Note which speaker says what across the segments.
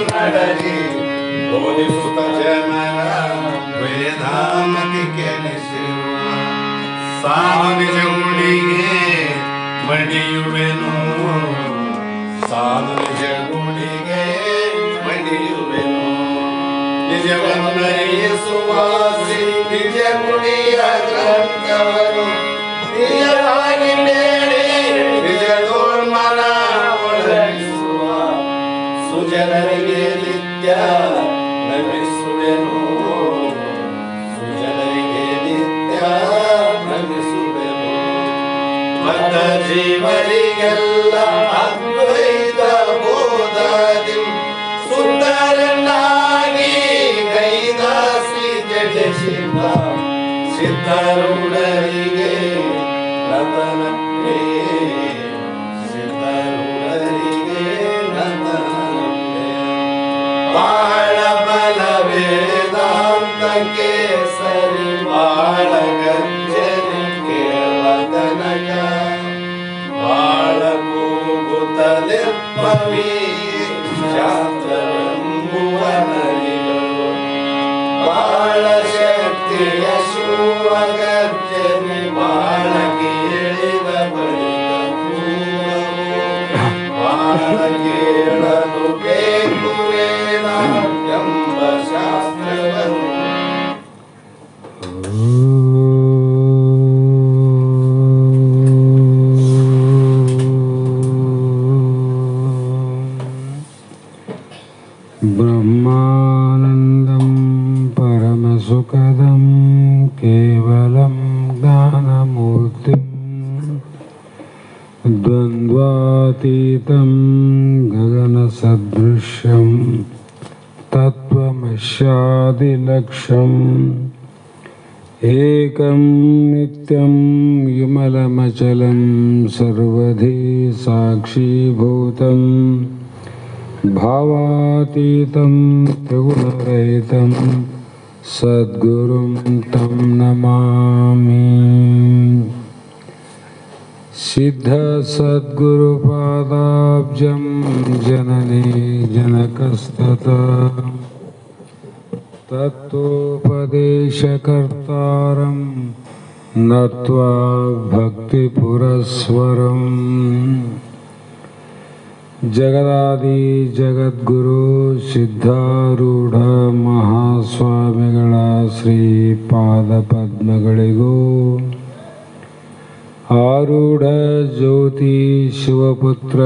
Speaker 1: ಕನ್ನಡದಿ ಬೋಧಿಸುತ್ತ ಜನರ ವೇದಾಂತಿ ಕೆಲಿಸಿರುವ ಸಾಧು ನಿಜ ಗುಡಿಗೆ ಮಣಿಯುವೆನು, ಸಾಧು ನಿಜ ಗುಡಿಗೆ ಮಣಿಯುವೆನು. ನಿಜವನ್ನರಿಸುವ ಶ್ರೀ ನಿಜ ಗುಡಿಯ ಗ್ರಂಥವನ್ನು ನಿಜವಾಗಿ ಬೇಡಿ ನಿಜದೋನ್ಮನ ಒಳಗಿಸುವ ಸುಜನರಿಗೆ ನಿತ್ಯ ನಮಿಸುವೆನು, ಸುಜನರಿಗೆ ನಿತ್ಯ ನಮಿಸುವೆನು. ಬದ್ಧ ಜೀವರಿಗೆಲ್ಲ ಅದ್ವೈತ ಬೋಧದಿ ಸುಂದರನಾಗಿ ಗೈದ ಶ್ರೀ ಜಡಶಿವ ಸಿದ್ಧರೂಢರಿಗೆ ನತನಪ್ಪೆ, ಸಿದ್ಧರೂಢರಿಗೆ ನತನಪ್ಪೆ. ಬಾಳ ಬಲ ವೇದಾಂತಕ್ಕೆ ಸರಿ ಬಾಳ ಗರ್ಜನೆ ಕೇಳತನಕ ಬಾಳ ಕೂಗುತ್ತಲಿಪ್ಪವಿ ಶಾಸ್ತ್ರವೆಂಬುವ ನರಿಗಳು ಬಾಳ ಶಕ್ತಿಯ ಶಿವ ಗರ್ಜನೆ ಬಾಳ ಕೇಳಿದ ಬಳಿಕ ಕೂಗವು ಬಾಳ ಕೇಳಲು ಬೇಕು ವೇದಾಂತೆಂಬ ಶಾಸ್ತ್ರವನ್ನು.
Speaker 2: ಬ್ರಹ್ಮಾನಂದಂ ಪರಮಸುಖದಂ ಕೇವಲಂ ಜ್ಞಾನಮೂರ್ತಿಂ ದ್ವಂದ್ವಾತೀತಂ ಗಗನಸದೃಶ್ಯಂ ತತ್ವಮಸ್ಯಾದಿಲಕ್ಷ್ಯಂ ಏಕಂ ನಿತ್ಯಂ ವಿಮಲಮಚಲಂ ಸರ್ವಧಿ ಸಾಕ್ಷೀಭೂತಂ ಭಾವಾತೀತಂ ತ್ರಿಗುಣರಹಿತಂ ಸದ್ಗುರುಂ ತಂ ನಮಾಮಿ. ಸಿದ್ಧ ಸದ್ಗುರುಪಾದಾಬ್ಜಂ ಜನನಿ ಜನಕಸ್ತತಃ ತತ್ವೋಪದೇಶಕರ್ತಾರಂ ನತ್ವಾ ಭಕ್ತಿಪುರಸ್ವರಂ. ಜಗದಾದಿ ಜಗದ್ಗುರು ಸಿದ್ಧಾರೂಢ ಮಹಾಸ್ವಾಮಿಗಳ ಶ್ರೀಪಾದ ಪದ್ಮಗಳಿಗೂ ಆರೂಢ ಜ್ಯೋತಿ ಶಿವಪುತ್ರ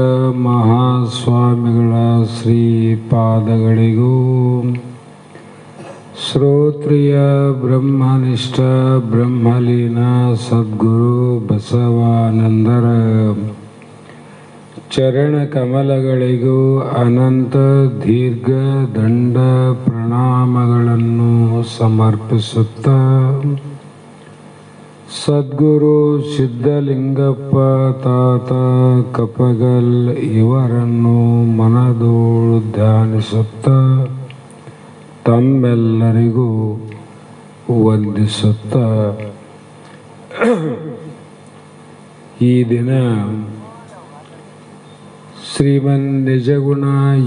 Speaker 2: ಮಹಾಸ್ವಾಮಿಗಳ ಶ್ರೀಪಾದಗಳಿಗೂ ಶ್ರೋತ್ರಿಯ ಬ್ರಹ್ಮನಿಷ್ಠ ಬ್ರಹ್ಮಲೀನ ಸದ್ಗುರು ಬಸವಾನಂದರ ಚರಣ ಕಮಲಗಳಿಗೂ ಅನಂತ ದೀರ್ಘ ದಂಡ ಪ್ರಣಾಮಗಳನ್ನು ಸಮರ್ಪಿಸುತ್ತ ಸದ್ಗುರು ಸಿದ್ಧಲಿಂಗಪ್ಪ ತಾತ ಕಪಗಲ್ ಇವರನ್ನು ಮನದೋಳು ಧ್ಯಾನಿಸುತ್ತ ತಮ್ಮೆಲ್ಲರಿಗೂ ವಂದಿಸುತ್ತ ಈ ದಿನ ಶ್ರೀಮನ್ ನಿಜಗುಣ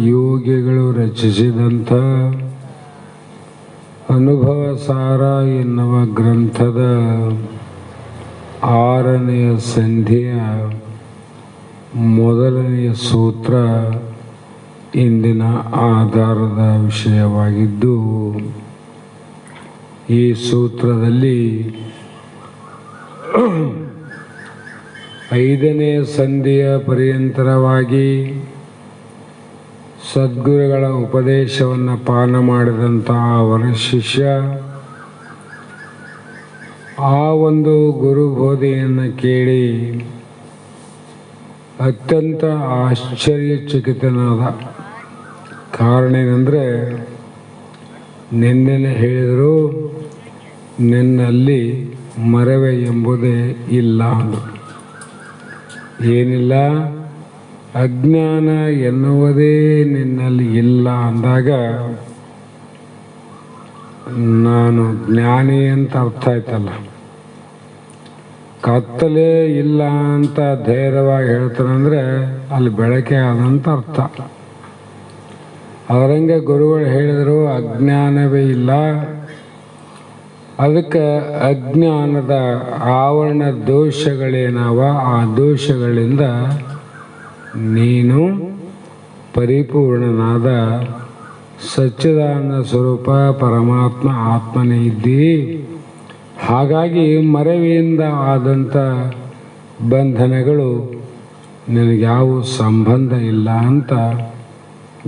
Speaker 2: ಯೋಗಿಗಳು ರಚಿಸಿದಂಥ ಅನುಭವ ಸಾರ ಎನ್ನುವ ಗ್ರಂಥದ 6ನೆಯ ಸಂಧಿಯ ಮೊದಲನೆಯ ಸೂತ್ರ ಇಂದಿನ ಆಧಾರದ ವಿಷಯವಾಗಿದ್ದು, ಈ ಸೂತ್ರದಲ್ಲಿ 5ನೇ ಸಂಧಿಯ ಪರ್ಯಂತರವಾಗಿ ಸದ್ಗುರುಗಳ ಉಪದೇಶವನ್ನು ಪಾನ ಮಾಡಿದಂಥ ಅವರ ಶಿಷ್ಯ ಆ ಒಂದು ಗುರುಬೋಧೆಯನ್ನು ಕೇಳಿ ಅತ್ಯಂತ ಆಶ್ಚರ್ಯಚಕಿತನಾದ. ಕಾರಣ ಏನಂದರೆ, ನಿನ್ನೆ ಹೇಳಿದರು ನಿನ್ನಲ್ಲಿ ಮರವೆ ಎಂಬುದೇ ಇಲ್ಲ ಅಂದರು. ಏನಿಲ್ಲ, ಅಜ್ಞಾನ ಎನ್ನುವುದೇ ನಿನ್ನಲ್ಲಿ ಇಲ್ಲ ಅಂದಾಗ ನಾನು ಜ್ಞಾನಿ ಅಂತ ಅರ್ಥ ಆಯ್ತಲ್ಲ. ಕತ್ತಲೆ ಇಲ್ಲ ಅಂತ ಧೈರ್ಯವಾಗಿ ಹೇಳ್ತಾನಂದರೆ ಅಲ್ಲಿ ಬೆಳಕೆ ಆದಂತ ಅರ್ಥ. ಅದರಂಗೆ ಗುರುಗಳು ಹೇಳಿದರು ಅಜ್ಞಾನವೇ ಇಲ್ಲ, ಅದಕ್ಕೆ ಅಜ್ಞಾನದ ಆವರಣ ದೋಷಗಳೇನವ, ಆ ದೋಷಗಳಿಂದ ನೀನು ಪರಿಪೂರ್ಣನಾದ ಸಚ್ಚಿದಾನಂದ ಸ್ವರೂಪ ಪರಮಾತ್ಮ ಆತ್ಮನೇ ಇದ್ದಿ. ಹಾಗಾಗಿ ಮರೆವಿಯಿಂದ ಆದಂಥ ಬಂಧನಗಳು ನಿನಗ್ಯಾವ ಸಂಬಂಧ ಇಲ್ಲ ಅಂತ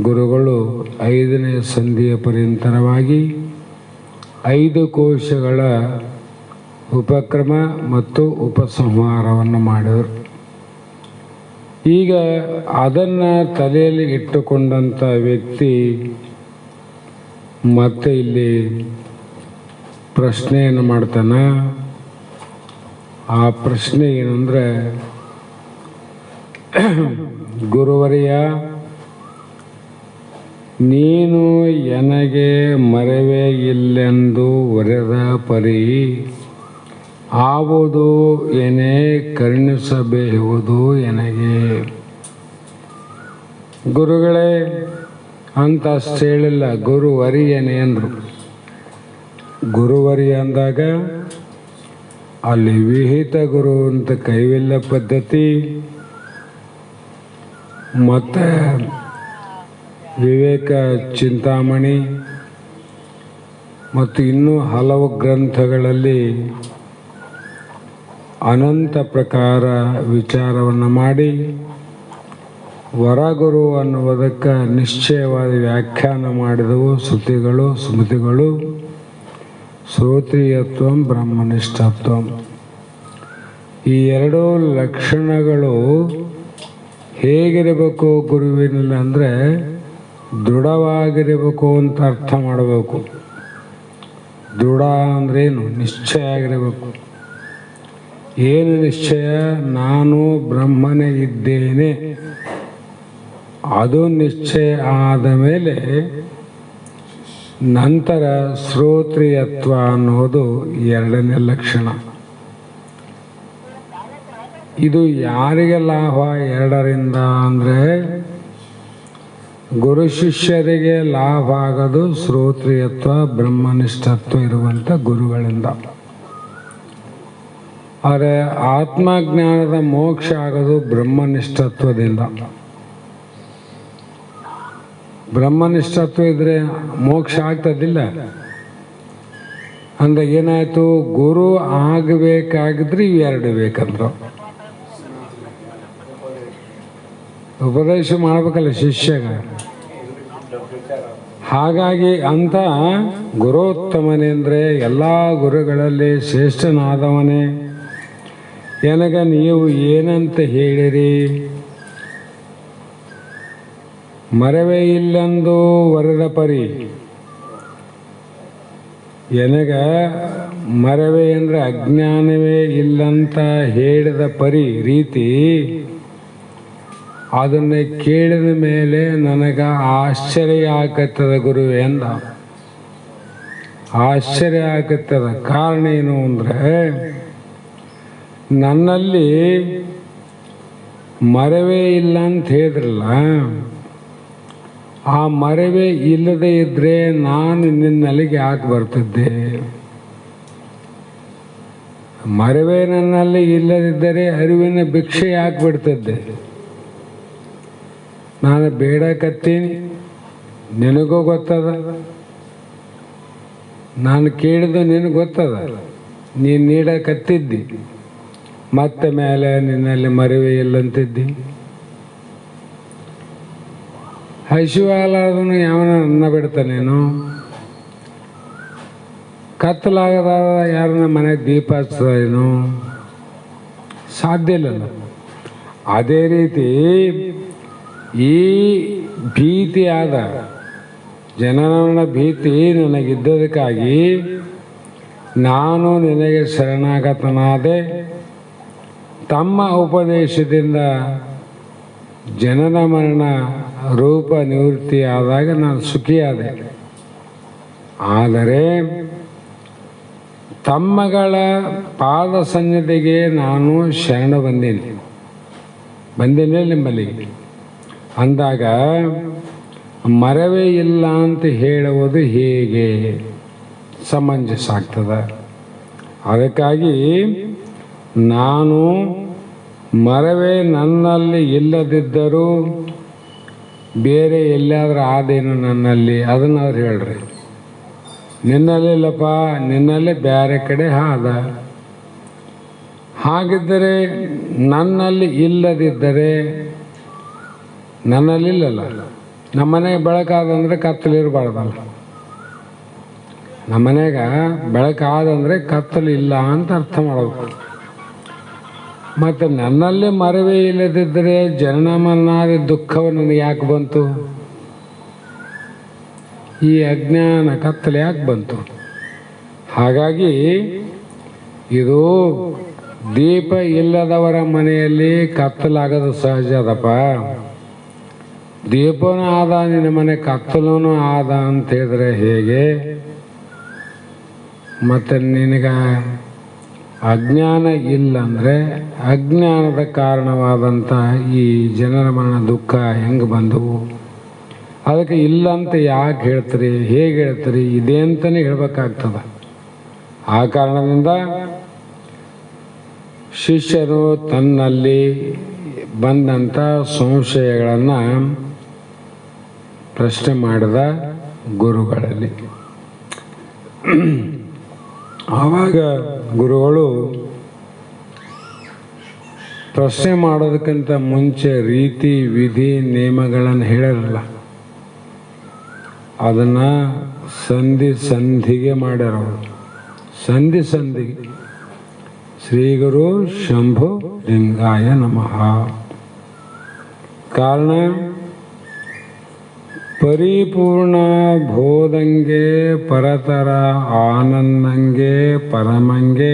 Speaker 2: ಗುರುಗಳು 5ನೇ ಸಂಧಿಯ ಪರ್ಯಂತರವಾಗಿ 5 ಕೋಶಗಳ ಉಪಕ್ರಮ ಮತ್ತು ಉಪಸಂಹಾರವನ್ನು ಮಾಡಿದರು. ಈಗ ಅದನ್ನು ತಲೆಯಲ್ಲಿ ಇಟ್ಟುಕೊಂಡಂಥ ವ್ಯಕ್ತಿ ಮತ್ತೆ ಇಲ್ಲಿ ಪ್ರಶ್ನೆಯನ್ನು ಮಾಡ್ತಾನೆ. ಆ ಪ್ರಶ್ನೆ ಏನಂದರೆ, ಗುರುವರಿಯ, ನೀನು ಎನಗೆ ಮರೆವೇ ಇಲ್ಲೆಂದು ಒರೆದ ಪರಿ ಆವುದು ಏನೇ ಕರುಣಿಸಬೇಹುದು ಎನಗೆ. ಗುರುಗಳೇ ಅಂತ ಅಷ್ಟು ಹೇಳಿಲ್ಲ, ಗುರುವರಿಯನೇ ಅಂದರು. ಗುರುವರಿ ಅಂದಾಗ ಅಲ್ಲಿ ವಿಹಿತ ಗುರು ಅಂತ ಕೈವಿಲ್ಲ ಪದ್ಧತಿ ಮತ್ತು ವಿವೇಕ ಚಿಂತಾಮಣಿ ಮತ್ತು ಇನ್ನೂ ಹಲವು ಗ್ರಂಥಗಳಲ್ಲಿ ಅನಂತ ಪ್ರಕಾರ ವಿಚಾರವನ್ನು ಮಾಡಿ ವರಗುರು ಅನ್ನುವುದಕ್ಕೆ ನಿಶ್ಚಯವಾದ ವ್ಯಾಖ್ಯಾನ ಮಾಡಿದವು ಶ್ರುತಿಗಳು ಸ್ಮೃತಿಗಳು. ಶ್ರೋತ್ರಿಯತ್ವಂ ಬ್ರಹ್ಮನಿಷ್ಠತ್ವಂ, ಈ ಎರಡೂ ಲಕ್ಷಣಗಳು ಹೇಗಿರಬೇಕು ಗುರುವಿನಲ್ಲಿ ಅಂದರೆ ದೃಢವಾಗಿರಬೇಕು ಅಂತ ಅರ್ಥ ಮಾಡಬೇಕು. ದೃಢ ಅಂದ್ರೇನು? ನಿಶ್ಚಯ ಆಗಿರಬೇಕು. ಏನು ನಿಶ್ಚಯ? ನಾನು ಬ್ರಹ್ಮನೇ ಇದ್ದೇನೆ, ಅದು ನಿಶ್ಚಯ ಆದ ಮೇಲೆ ನಂತರ ಶ್ರೋತ್ರಿಯತ್ವ ಅನ್ನೋದು 2ನೇ ಲಕ್ಷಣ. ಇದು ಯಾರಿಗೆ ಲಾಭ 2ರಿಂದ ಅಂದರೆ ಗುರು ಶಿಷ್ಯರಿಗೆ ಲಾಭ ಆಗೋದು ಶ್ರೋತ್ರಿಯತ್ವ ಬ್ರಹ್ಮನಿಷ್ಠತ್ವ ಇರುವಂಥ ಗುರುಗಳಿಂದ. ಆದರೆ ಆತ್ಮಜ್ಞಾನದ ಮೋಕ್ಷ ಆಗೋದು ಬ್ರಹ್ಮನಿಷ್ಠತ್ವದಿಂದ. ಬ್ರಹ್ಮನಿಷ್ಠತ್ವ ಇದ್ದರೆ ಮೋಕ್ಷ ಆಗ್ತದಿಲ್ಲ. ಅಂದ್ರೆ ಏನಾಯಿತು? ಗುರು ಆಗಬೇಕಾಗಿದ್ರೆ ಇವೆರಡು ಬೇಕಂದ್ರು. ಉಪದೇಶ ಮಾಡಬೇಕಲ್ಲ ಶಿಷ್ಯಗ. ಹಾಗಾಗಿ ಅಂತ ಗುರೋತ್ತಮನೆಂದರೆ ಎಲ್ಲ ಗುರುಗಳಲ್ಲಿ ಶ್ರೇಷ್ಠನಾದವನೇ. ನನಗ ನೀವು ಏನಂತ ಹೇಳಿರಿ? ಮರವೇ ಇಲ್ಲೆಂದು ವರದ ಪರಿ. ಎನಗ ಮರವೇ ಅಂದರೆ ಅಜ್ಞಾನವೇ ಇಲ್ಲಂತ ಹೇಳಿದ ಪರಿ ರೀತಿ ಅದನ್ನು ಕೇಳಿದ ಮೇಲೆ ನನಗೆ ಆಶ್ಚರ್ಯ ಆಗತ್ತದ ಗುರುವೇ ಅಂದ. ಆಶ್ಚರ್ಯ ಆಗತ್ತದ. ಕಾರಣ ಏನು ಅಂದರೆ ನನ್ನಲ್ಲಿ ಮರವೇ ಇಲ್ಲ ಅಂತ ಹೇಳಿದ್ರಲ್ಲ, ಆ ಮರವೇ ಇಲ್ಲದೆ ಇದ್ದರೆ ನಾನು ನಿನ್ನಲ್ಲಿಗೆ ಯಾಕೆ ಬರ್ತಿದ್ದೆ? ಮರವೇ ನನ್ನಲ್ಲಿ ಇಲ್ಲದಿದ್ದರೆ ಅರಿವಿನ ಭಿಕ್ಷೆ ಯಾಕೆ ಬಿಡ್ತಿದ್ದೆ? ನಾನು ಬೇಡಕತ್ತೀನಿ, ನಿನಗೂ ಗೊತ್ತದ, ನಾನು ಕೇಳಿದ್ದು ನಿನಗೆ ಗೊತ್ತದ, ನೀನು ನೀಡಕತ್ತಿದ್ದಿ, ಮತ್ತೆ ಮೇಲೆ ನಿನ್ನಲ್ಲಿ ಮರವೇ ಇಲ್ಲಂತಿದ್ದಿ. ಹಸಿವಾಗಲಾರ್ದನು ಯಾವನ ಅನ್ನ ಬಿಡ್ತಾನೇನು? ಕತ್ತಲಾಗದ ಯಾರನ್ನ ಮನೆ ದೀಪ ಹಚ್ಚದೇನು? ಸಾಧ್ಯ ಇಲ್ಲಲ್ಲ. ಅದೇ ರೀತಿ ಈ ಭೀತಿಯಾದ ಜನನ ಭೀತಿ ನನಗಿದ್ದದಕ್ಕಾಗಿ ನಾನು ನಿನಗೆ ಶರಣಾಗತನಾದೆ. ತಮ್ಮ ಉಪದೇಶದಿಂದ ಜನನ ಮರಣ ರೂಪ ನಿವೃತ್ತಿ ಆದಾಗ ನಾನು ಸುಖಿಯಾದೆ. ಆದರೆ ತಮ್ಮಗಳ ಪಾದ ಸನ್ನಿಧಿಗೆ ನಾನು ಶರಣ ಬಂದೇನೆ ನಿಮ್ಮಲ್ಲಿಗೆ ಅಂದಾಗ ಮರವೇ ಇಲ್ಲ ಅಂತ ಹೇಳುವುದು ಹೇಗೆ ಸಮಂಜಸ ಆಗ್ತದೆ? ಅದಕ್ಕಾಗಿ ನಾನು ಮರವೇ ನನ್ನಲ್ಲಿ ಇಲ್ಲದಿದ್ದರೂ ಬೇರೆ ಎಲ್ಲಾದ್ರೂ ಆದೇನು ನನ್ನಲ್ಲಿ, ಅದನ್ನಾದ್ರೂ ಹೇಳ್ರಿ. ನಿನ್ನಲ್ಲಿಲ್ಲಪ್ಪ, ನಿನ್ನಲ್ಲಿ ಬೇರೆ ಕಡೆ ಆದ. ಹಾಗಿದ್ದರೆ ನನ್ನಲ್ಲಿ ಇಲ್ಲದಿದ್ದರೆ ನನ್ನಲ್ಲಿಲ್ಲಲ್ಲ. ನಮ್ಮನೆಗೆ ಬೆಳಕಾದಂದರೆ ಕತ್ತಲಿರಬಾರ್ದಲ್ಲ. ನಮ್ಮನೆಗೆ ಬೆಳಕಾದಂದರೆ ಕತ್ತಲಿಲ್ಲ ಅಂತ ಅರ್ಥ ಮಾಡಬೇಕು. ಮತ್ತು ನನ್ನಲ್ಲಿ ಮರವೇ ಇಲ್ಲದಿದ್ದರೆ ಜನನ ಮರಣಾದಿ ದುಃಖವು ನನಗೆ ಯಾಕೆ ಬಂತು? ಈ ಅಜ್ಞಾನ ಕತ್ತಲೆ ಯಾಕೆ ಬಂತು? ಹಾಗಾಗಿ ಇದು ದೀಪ ಇಲ್ಲದವರ ಮನೆಯಲ್ಲಿ ಕತ್ತಲಾಗೋದು ಸಹಜ ಅದಪ್ಪ. ದೀಪನೂ ಆದ, ನಿನ್ನ ಮನೆ ಕತ್ತಲೂ ಆದ ಅಂತ ಹೇಳಿದ್ರೆ ಹೇಗೆ? ಮತ್ತು ನಿನಗೆ ಅಜ್ಞಾನ ಇಲ್ಲಂದರೆ ಅಜ್ಞಾನದ ಕಾರಣವಾದಂಥ ಈ ಜನರ ಮರಣ ದುಃಖ ಹೆಂಗೆ ಬಂದವು? ಅದಕ್ಕೆ ಇಲ್ಲಂತ ಯಾಕೆ ಹೇಳ್ತೀರಿ, ಹೇಗೆ ಹೇಳ್ತೀರಿ? ಇದೆ ಅಂತಲೇ ಹೇಳ್ಬೇಕಾಗ್ತದೆ. ಆ ಕಾರಣದಿಂದ ಶಿಷ್ಯರು ತನ್ನಲ್ಲಿ ಬಂದಂಥ ಸಂಶಯಗಳನ್ನು ಪ್ರಶ್ನೆ ಮಾಡಿದ ಗುರುಗಳಲ್ಲಿ. ಆವಾಗ ಗುರುಗಳು ಪ್ರಶ್ನೆ ಮಾಡೋದಕ್ಕಿಂತ ಮುಂಚೆ ರೀತಿ ವಿಧಿ ನಿಯಮಗಳನ್ನು ಹೇಳಲ್ಲ. ಅದನ್ನು ಸಂಧಿಗೆ ಮಾಡ್ಯಾರವರು. ಸಂಧಿಗೆ ಶ್ರೀ ಗುರು ಶಂಭು ಲಿಂಗಾಯ ನಮಃ. ಕಾರಣ ಪರಿಪೂರ್ಣ ಬೋಧಂಗೆ ಪರತರ ಆನಂದಂಗೆ ಪರಮಂಗೆ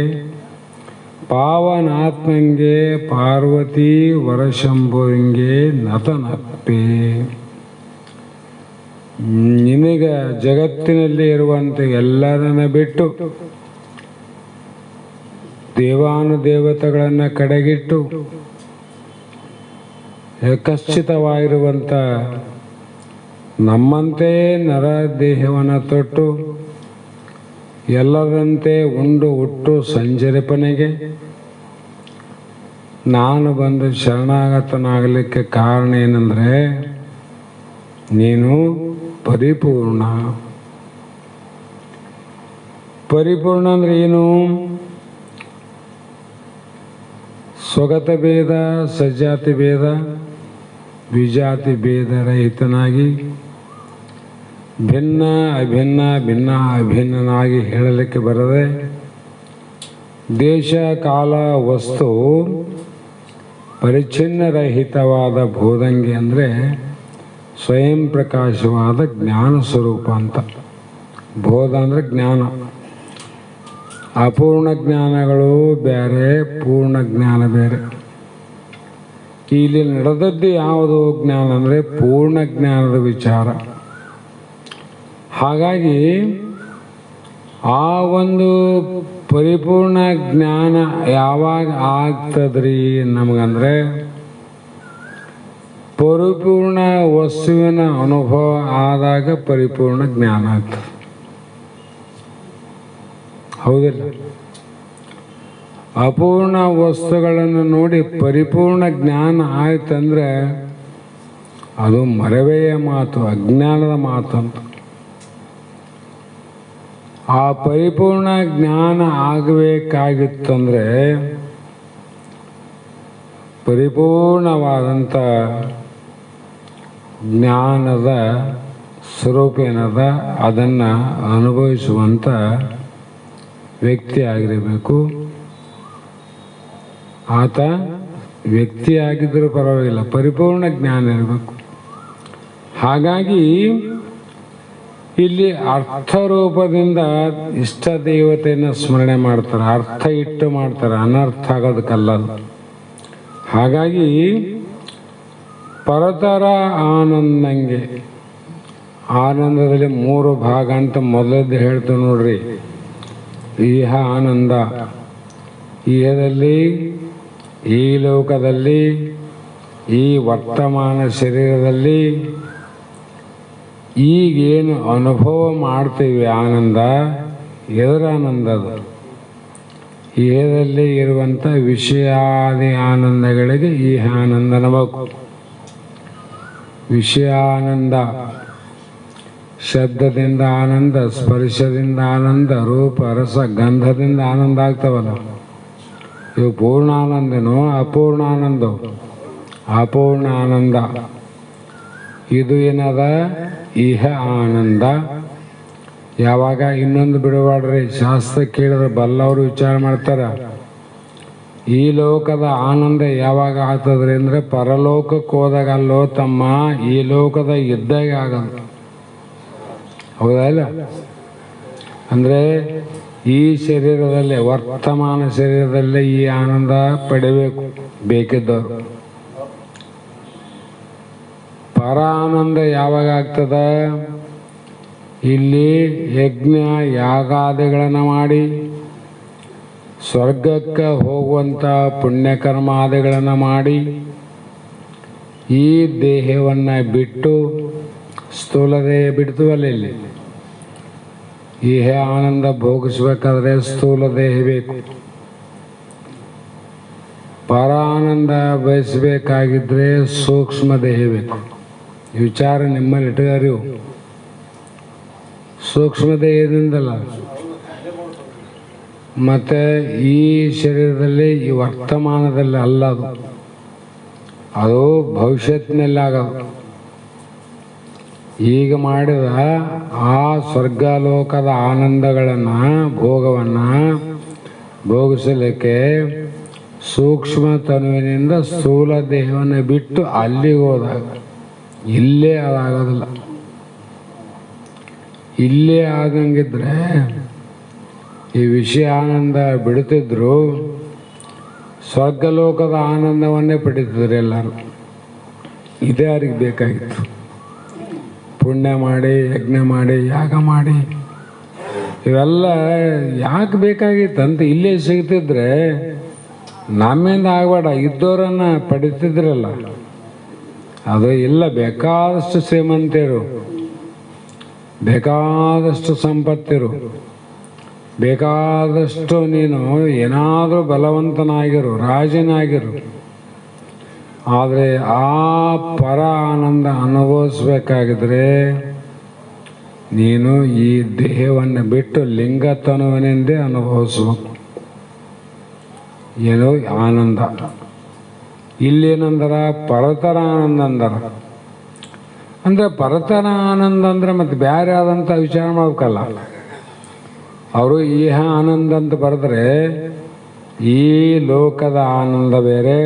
Speaker 2: ಪಾವನಾತ್ಮಂಗೆ ಪಾರ್ವತಿ ವರಶಂಭುಂಗೆ ನತನಪ್ಪೆ. ನಿನಗೆ ಜಗತ್ತಿನಲ್ಲಿ ಇರುವಂಥ ಎಲ್ಲರನ್ನ ಬಿಟ್ಟು ದೇವಾನುದೇವತೆಗಳನ್ನು ಕಡೆಗಿಟ್ಟು ಏಕಶ್ಚಿತವಾಗಿರುವಂಥ ನಮ್ಮಂತೆ ನರ ದೇಹವನ್ನು ತೊಟ್ಟು ಎಲ್ಲರಂತೆ ಉಂಡು ಹುಟ್ಟು ಸಂಚರಿಪನೆಗೆ ನಾನು ಬಂದು ಶರಣಾಗತನಾಗಲಿಕ್ಕೆ ಕಾರಣ ಏನಂದರೆ ನೀನು ಪರಿಪೂರ್ಣ. ಪರಿಪೂರ್ಣ ಅಂದರೆ ಏನು? ಸ್ವಗತ ಭೇದ ಸಜಾತಿ ಭೇದ ವಿಜಾತಿ ಭೇದ ರಹಿತನಾಗಿ ಭಿನ್ನ ಅಭಿನ್ನ ಭಿನ್ನ ಅಭಿನ್ನನಾಗಿ ಹೇಳಲಿಕ್ಕೆ ಬರದೆ ದೇಶ ಕಾಲ ವಸ್ತು ಪರಿಚ್ಛಿನ್ನರಹಿತವಾದ ಬೋಧಂಗಿ ಅಂದರೆ ಸ್ವಯಂ ಪ್ರಕಾಶವಾದ ಜ್ಞಾನ ಸ್ವರೂಪ ಅಂತ. ಬೋಧ ಅಂದರೆ ಜ್ಞಾನ. ಅಪೂರ್ಣ ಜ್ಞಾನಗಳು ಬೇರೆ, ಪೂರ್ಣ ಜ್ಞಾನ ಬೇರೆ. ಇಲ್ಲಿ ನಡೆದದ್ದು ಯಾವುದು ಜ್ಞಾನ ಅಂದರೆ ಪೂರ್ಣ ಜ್ಞಾನದ ವಿಚಾರ. ಹಾಗಾಗಿ ಆ ಒಂದು ಪರಿಪೂರ್ಣ ಜ್ಞಾನ ಯಾವಾಗ ಆಗ್ತದ್ರಿ ನಮಗಂದ್ರೆ ಪರಿಪೂರ್ಣ ವಸ್ತುವಿನ ಅನುಭವ ಆದಾಗ ಪರಿಪೂರ್ಣ ಜ್ಞಾನ ಆಗ್ತದೆ. ಹೌದಿಲ್ಲ? ಅಪೂರ್ಣ ವಸ್ತುಗಳನ್ನು ನೋಡಿ ಪರಿಪೂರ್ಣ ಜ್ಞಾನ ಆಯ್ತಂದ್ರೆ ಅದು ಮರವೆಯ ಮಾತು, ಅಜ್ಞಾನದ ಮಾತು ಅಂತ. ಆ ಪರಿಪೂರ್ಣ ಜ್ಞಾನ ಆಗಬೇಕಾಗಿತ್ತಂದ್ರೆ ಪರಿಪೂರ್ಣವಾದಂಥ ಜ್ಞಾನದ ಸ್ವರೂಪ ಏನದ ಅದನ್ನು ಅನುಭವಿಸುವಂಥ ವ್ಯಕ್ತಿ ಆಗಿರಬೇಕು. ಆತ ವ್ಯಕ್ತಿ ಆಗಿದ್ದರೂ ಪರವಾಗಿಲ್ಲ, ಪರಿಪೂರ್ಣ ಜ್ಞಾನ ಇರಬೇಕು. ಹಾಗಾಗಿ ಇಲ್ಲಿ ಅರ್ಥ ರೂಪದಿಂದ ಇಷ್ಟ ದೇವತೆಯನ್ನು ಸ್ಮರಣೆ ಮಾಡ್ತಾರೆ, ಅರ್ಥ ಇಟ್ಟು ಮಾಡ್ತಾರೆ, ಅನರ್ಥ ಆಗೋದಕ್ಕಲ್ಲ. ಹಾಗಾಗಿ ಪರತರ ಆನಂದಂಗೆ, ಆನಂದದಲ್ಲಿ 3 ಭಾಗ ಅಂತ ಮೊದಲದ್ದು ಹೇಳ್ತೇವೆ ನೋಡ್ರಿ. ಇಹ ಆನಂದ, ಇಹದಲ್ಲಿ, ಈ ಲೋಕದಲ್ಲಿ, ಈ ವರ್ತಮಾನ ಶರೀರದಲ್ಲಿ ಈಗೇನು ಅನುಭವ ಮಾಡ್ತೀವಿ ಆನಂದ, ಎದರ ಆನಂದ? ಅದು ಏದಲ್ಲಿ ಇರುವಂಥ ವಿಷಯಾದಿ ಆನಂದಗಳಿಗೆ ಈ ಆನಂದ ನಮಗೂ. ವಿಷಯಾನಂದ, ಶಬ್ದದಿಂದ ಆನಂದ, ಸ್ಪರ್ಶದಿಂದ ಆನಂದ, ರೂಪ ರಸ ಗಂಧದಿಂದ ಆನಂದ ಆಗ್ತಾವಲ್ಲ, ಇವು ಪೂರ್ಣಾನಂದನೋ ಅಪೂರ್ಣಾನಂದೋ? ಅಪೂರ್ಣ ಆನಂದ. ಇದು ಏನದ? ಇಹ ಆನಂದ. ಯಾವಾಗ ಇನ್ನೊಂದು ಬಿಡಬಾಡ್ರಿ, ಶಾಸ್ತ್ರ ಕೇಳಿದ್ರೆ ಬಲ್ಲವರು ವಿಚಾರ ಮಾಡ್ತಾರ. ಈ ಲೋಕದ ಆನಂದ ಯಾವಾಗ ಆಗ್ತದ್ರಿ ಅಂದರೆ ಪರಲೋಕಕ್ಕೆ ಹೋದಾಗ ಅಲ್ಲೋ ತಮ್ಮ, ಈ ಲೋಕದ ಇದ್ದಾಗ ಆಗಲ್ಲ. ಹೌದಾ ಇಲ್ಲ? ಅಂದರೆ ಈ ಶರೀರದಲ್ಲೇ, ವರ್ತಮಾನ ಶರೀರದಲ್ಲೇ ಈ ಆನಂದ ಪಡಿಬೇಕು ಬೇಕಿದ್ದವರು. ಪರ ಆನಂದ ಯಾವಾಗ ಆಗ್ತದ? ಇಲ್ಲಿ ಯಜ್ಞ ಯಾಗಾದಿಗಳನ್ನು ಮಾಡಿ ಸ್ವರ್ಗಕ್ಕೆ ಹೋಗುವಂಥ ಪುಣ್ಯಕರ್ಮಾದಿಗಳನ್ನು ಮಾಡಿ ಈ ದೇಹವನ್ನು ಬಿಟ್ಟು, ಸ್ಥೂಲ ದೇಹ ಬಿಡ್ತೀವಲ್ಲ, ಇಲ್ಲಿ ಈ ಆನಂದ ಭೋಗಿಸ್ಬೇಕಾದ್ರೆ ಸ್ಥೂಲ ದೇಹ ಬೇಕು. ಪರ ಆನಂದ ಬಯಸಬೇಕಾಗಿದ್ರೆ ಸೂಕ್ಷ್ಮ ದೇಹ ಬೇಕು. ವಿಚಾರ ನಿಮ್ಮಲ್ಲಿ ಇಟ್ಟುಗಾರಿವು. ಸೂಕ್ಷ್ಮ ದೇಹದಿಂದಲ್ಲ, ಮತ್ತು ಈ ಶರೀರದಲ್ಲಿ, ಈ ವರ್ತಮಾನದಲ್ಲಿ ಅಲ್ಲ, ಅದು ಭವಿಷ್ಯತ್ತಿನಲ್ಲಿ ಆಗೋದು. ಈಗ ಮಾಡಿದ ಆ ಸ್ವರ್ಗಲೋಕದ ಆನಂದಗಳನ್ನು, ಭೋಗವನ್ನು ಭೋಗಿಸಲಿಕ್ಕೆ ಸೂಕ್ಷ್ಮ ತನುವಿನಿಂದ ಸ್ಥೂಲ ದೇಹವನ್ನು ಬಿಟ್ಟು ಅಲ್ಲಿಗೆ ಹೋದಾಗ ಇಲ್ಲೇ ಅದಾಗೋದಿಲ್ಲ. ಇಲ್ಲೇ ಆಗಂಗಿದ್ರೆ ಈ ವಿಷಯ ಆನಂದ ಬಿಡುತ್ತಿದ್ರು ಸ್ವರ್ಗಲೋಕದ ಆನಂದವನ್ನೇ ಪಡೀತಿದ್ರು ಎಲ್ಲರೂ. ಇದೇ ಯಾರಿಗೆ ಬೇಕಾಗಿತ್ತು? ಪುಣ್ಯ ಮಾಡಿ, ಯಜ್ಞ ಮಾಡಿ, ಯಾಗ ಮಾಡಿ, ಇವೆಲ್ಲ ಯಾಕೆ ಬೇಕಾಗಿತ್ತಂತ ಇಲ್ಲೇ ಸಿಗ್ತಿದ್ರೆ ನಮ್ಮಿಂದ ಆಗಬೇಡ, ಇದ್ದವರನ್ನು ಪಡಿತಿದ್ರಲ್ಲ. ಅದು ಇಲ್ಲ, ಬೇಕಾದಷ್ಟು ಶ್ರೀಮಂತರು, ಬೇಕಾದಷ್ಟು ಸಂಪತ್ತಿರು, ಬೇಕಾದಷ್ಟು ನೀನು ಏನಾದರೂ ಬಲವಂತನಾಗಿರು, ರಾಜನಾಗಿರು, ಆದರೆ ಆ ಪರ ಆನಂದ ಅನುಭವಿಸ್ಬೇಕಾಗಿದ್ರೆ ನೀನು ಈ ದೇಹವನ್ನು ಬಿಟ್ಟು ಲಿಂಗತನುವಿನಿಂದೇ ಅನುಭವಿಸ್ಬೇಕು. ಏನೋ ಆನಂದ. ಇಲ್ಲೇನಂದರ ಪರತರ ಆನಂದ ಅಂದರ. ಅಂದರೆ ಪರತರ ಆನಂದ ಅಂದರೆ ಮತ್ತೆ ಬೇರೆ ಆದಂಥ ವಿಚಾರ ಮಾಡ್ಬೇಕಲ್ಲ. ಅವರು ಇಹ ಆನಂದ ಅಂತ ಬರೆದ್ರೆ ಈ ಲೋಕದ ಆನಂದ ಬೇರೆ,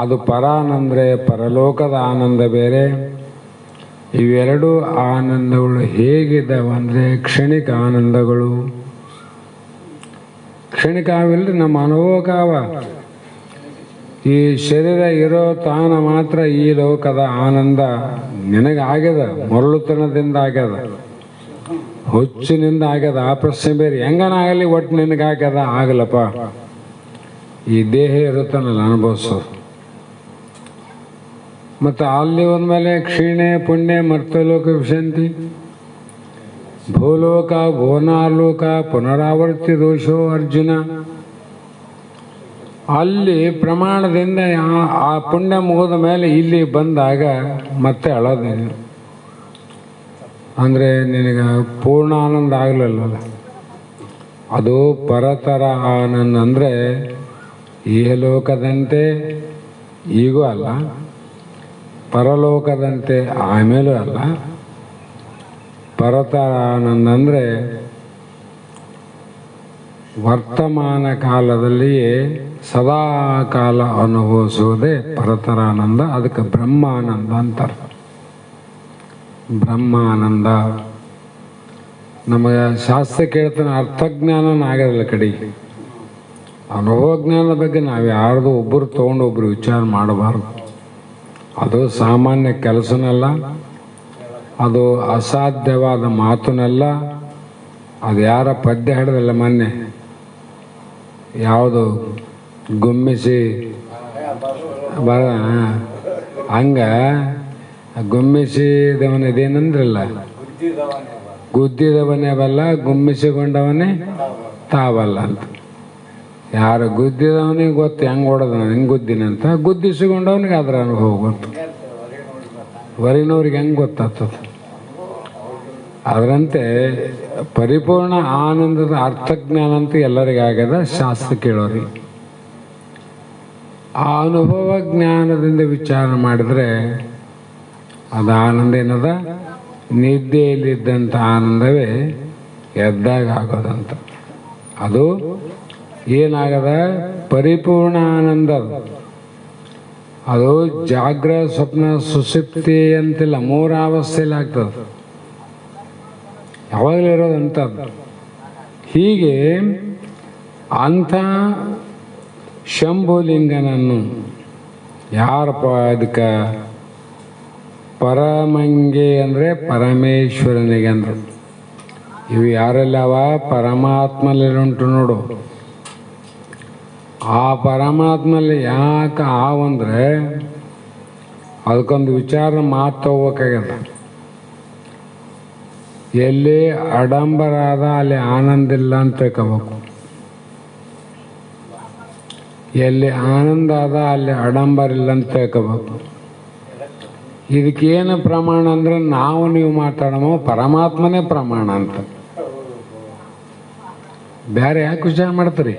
Speaker 2: ಅದು ಪರಾನಂದ್ರೆ ಪರಲೋಕದ ಆನಂದ ಬೇರೆ. ಇವೆರಡು ಆನಂದಗಳು ಹೇಗಿದ್ದಾವೆ ಅಂದರೆ ಕ್ಷಣಿಕ ಆನಂದಗಳು. ಕ್ಷಣಿಕ ಆವಿಲ್ರಿ, ನಮ್ಮ ಅನುಭವಕ್ಕಾವ. ಈ ಶರೀರ ಇರೋ ತಾನ ಮಾತ್ರ ಈ ಲೋಕದ ಆನಂದ ನಿನಗೆ ಆಗ್ಯದ, ಮರಳುತನದಿಂದ ಆಗ್ಯದ, ಹುಚ್ಚಿನಿಂದ ಆಗ್ಯದ. ಆ ಪ್ರಶ್ನೆ ಬೇರೆ. ಹೆಂಗನಾಗಲಿ ಒಟ್ಟು ನಿನಗೆ ಆಗ್ಯದ, ಆಗಲಪ್ಪ. ಈ ದೇಹ ಇರುತ್ತಾನಲ್ಲ ಅನುಭವಿಸೋದು. ಮತ್ತು ಅಲ್ಲಿ ಒಂದ್ಮೇಲೆ ಕ್ಷೀಣೆ ಪುಣ್ಯ ಮರ್ತಲೋಕ ವಿಶಂತಿ ಭೂಲೋಕ ಭುವನಾಲೋಕ ಪುನರಾವರ್ತಿ ದೋಷೋ ಅರ್ಜುನ. ಅಲ್ಲಿ ಪ್ರಮಾಣದಿಂದ ಆ ಪುಣ್ಯ ಮುಗಿದ ಮೇಲೆ ಇಲ್ಲಿ ಬಂದಾಗ ಮತ್ತೆ ಅಳೋದೇನು ಅಂದರೆ ನಿನಗೆ ಪೂರ್ಣ ಆನಂದ ಆಗಲಿಲ್ಲ. ಅದು ಪರತರ ಆನಂದ. ಅಂದರೆ ಈ ಲೋಕದಂತೆ ಈಗೂ ಅಲ್ಲ, ಪರಲೋಕದಂತೆ ಆಮೇಲೂ ಅಲ್ಲ. ಪರತರ ಆನಂದ ಅಂದರೆ ವರ್ತಮಾನ ಕಾಲದಲ್ಲಿಯೇ ಸದಾ ಕಾಲ ಅನುಭವಿಸುವುದೇ ಪರತರಾನಂದ. ಅದಕ್ಕೆ ಬ್ರಹ್ಮಾನಂದ ಅಂತಾರೆ. ಬ್ರಹ್ಮಾನಂದ ನಮಗೆ ಶಾಸ್ತ್ರ ಕೇಳ್ತಾನೆ, ಅರ್ಥಜ್ಞಾನ ಆಗೋದಿಲ್ಲ ಕಡೆಗೆ. ಅನುಭವ ಜ್ಞಾನದ ಬಗ್ಗೆ ನಾವು ಯಾರ್ದು ಒಬ್ಬರು ತೊಗೊಂಡು ಒಬ್ಬರು ವಿಚಾರ ಮಾಡಬಾರ್ದು. ಅದು ಸಾಮಾನ್ಯ ಕೆಲಸನಲ್ಲ, ಅದು ಅಸಾಧ್ಯವಾದ ಮಾತುನಲ್ಲ. ಅದು ಯಾರ ಪದ್ಯ ಹಿಡಿದಲ್ಲ ಮೊನ್ನೆ, ಯಾವುದು ಗುಮ್ಮಿಸಿ ಹಂಗೆ ಗುಮ್ಮಿಸಿದವನಿದೇನಂದ್ರಲ್ಲ, ಗುದ್ದಿದವನೇ ಬಲ್ಲ, ಗುಮ್ಮಿಸಿಕೊಂಡವನೇ ತಾವಲ್ಲ ಅಂತ. ಯಾರು ಗುದ್ದಿದವನಿಗೆ ಗೊತ್ತು ಹೆಂಗೆ ಹೊಡೆದ, ಹೆಂಗೆ ಗುದ್ದಿನಂತ. ಗುದ್ದಿಸಿಕೊಂಡವನಿಗೆ ಅದರ ಅನುಭವ ಗೊತ್ತು. ಹೊರಗಿನವ್ರಿಗೆ ಹೆಂಗೆ ಗೊತ್ತಾಗ್ತದೆ. ಅದರಂತೆ ಪರಿಪೂರ್ಣ ಆನಂದದ ಅರ್ಥಜ್ಞಾನ ಅಂತ ಎಲ್ಲರಿಗಾಗ್ಯದ, ಶಾಸ್ತ್ರ ಕೇಳೋರಿಗೆ. ಆ ಅನುಭವ ಜ್ಞಾನದಿಂದ ವಿಚಾರ ಮಾಡಿದರೆ ಅದು ಆನಂದ ಏನದ, ನಿದ್ದೆಯಲ್ಲಿದ್ದಂಥ ಆನಂದವೇ ಎದ್ದಾಗ ಆಗೋದಂತ. ಅದು ಏನಾಗದ, ಪರಿಪೂರ್ಣ ಆನಂದ. ಅದು ಜಾಗ್ರ, ಸ್ವಪ್ನ, ಸುಷುಪ್ತಿ ಅಂತಿಲ್ಲ, 3 ಅವಸ್ಥೆಯಲ್ಲಿ ಆಗ್ತದೆ, ಯಾವಾಗಲೂ ಇರೋದಂಥದ್ದು. ಹೀಗೆ ಅಂಥ ಶಂಭುಲಿಂಗನನ್ನು ಯಾರಪ್ಪ ಅದಕ್ಕೆ ಪರಮಂಗೆ ಅಂದರೆ ಪರಮೇಶ್ವರನಿಗೆ ಅಂದರು. ಇವು ಯಾರೆಲ್ಲವ ಪರಮಾತ್ಮಲ್ಲಿರುಂಟು ನೋಡು. ಆ ಪರಮಾತ್ಮಲ್ಲಿ ಯಾಕೆ ಆವಂದ್ರೆ ಅದಕ್ಕೊಂದು ವಿಚಾರ ಮಾತು ತಗೋಬೇಕಾಗ್ಯದ. ಎಲ್ಲಿ ಆಡಂಬರ ಅದ ಅಲ್ಲಿ ಆನಂದ ಇಲ್ಲ ಅಂತ ತಿಳ್ಕೋಬೇಕು. ಎಲ್ಲಿ ಆನಂದ ಅದ ಅಲ್ಲಿ ಆಡಂಬರ ಇಲ್ಲ ಅಂತ ತಿಳ್ಕೋಬೇಕು. ಇದಕ್ಕೇನು ಪ್ರಮಾಣ ಅಂದ್ರೆ ನಾವು ನೀವು ಮಾತಾಡೋ ಪರಮಾತ್ಮನೇ ಪ್ರಮಾಣ ಅಂತ. ಬೇರೆ ಯಾಕೆ ವಿಚಾರ ಮಾಡ್ತೀರಿ?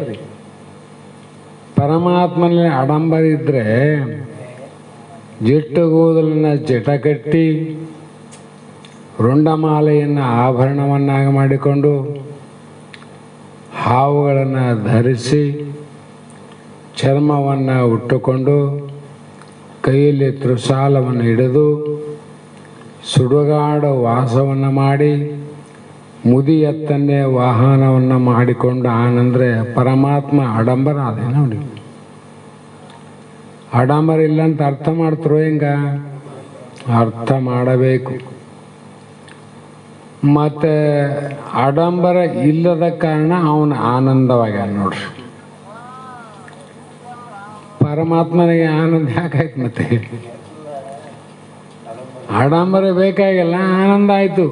Speaker 2: ಪರಮಾತ್ಮನಲ್ಲಿ ಆಡಂಬರ ಇದ್ದರೆ ಜಿಟ್ಟು ಕೂದಲನ್ನ ಜಟ ಕಟ್ಟಿ ರುಂಡಮಾಲೆಯನ್ನು ಆಭರಣವನ್ನಾಗಿ ಮಾಡಿಕೊಂಡು ಹಾವುಗಳನ್ನು ಧರಿಸಿ ಚರ್ಮವನ್ನು ಉಟ್ಟುಕೊಂಡು ಕೈಯಲ್ಲಿ ತ್ರಿಶಾಲವನ್ನು ಹಿಡಿದು ಸುಡುಗಾಡು ವಾಸವನ್ನು ಮಾಡಿ ಮುದಿ ಎತ್ತನ್ನೇ ವಾಹನವನ್ನು ಮಾಡಿಕೊಂಡು ಆನಂದ್ರೆ ಪರಮಾತ್ಮ ಆಡಂಬರ ಅದೇನ ನೋಡಿ. ಆಡಂಬರ ಇಲ್ಲ ಅಂತ ಅರ್ಥ ಮಾಡ್ತಾರೋ ಹೆಂಗ? ಅರ್ಥ ಮಾಡಬೇಕು. ಮತ್ತು ಆಡಂಬರ ಇಲ್ಲದ ಕಾರಣ ಅವನ ಆನಂದವಾಗ್ಯಾನ ನೋಡ್ರಿ. ಪರಮಾತ್ಮನಿಗೆ ಆನಂದ ಯಾಕಾಯ್ತು? ಮತ್ತೆ ಆಡಂಬರ ಬೇಕಾಗಿಲ್ಲ, ಆನಂದ ಆಯಿತು.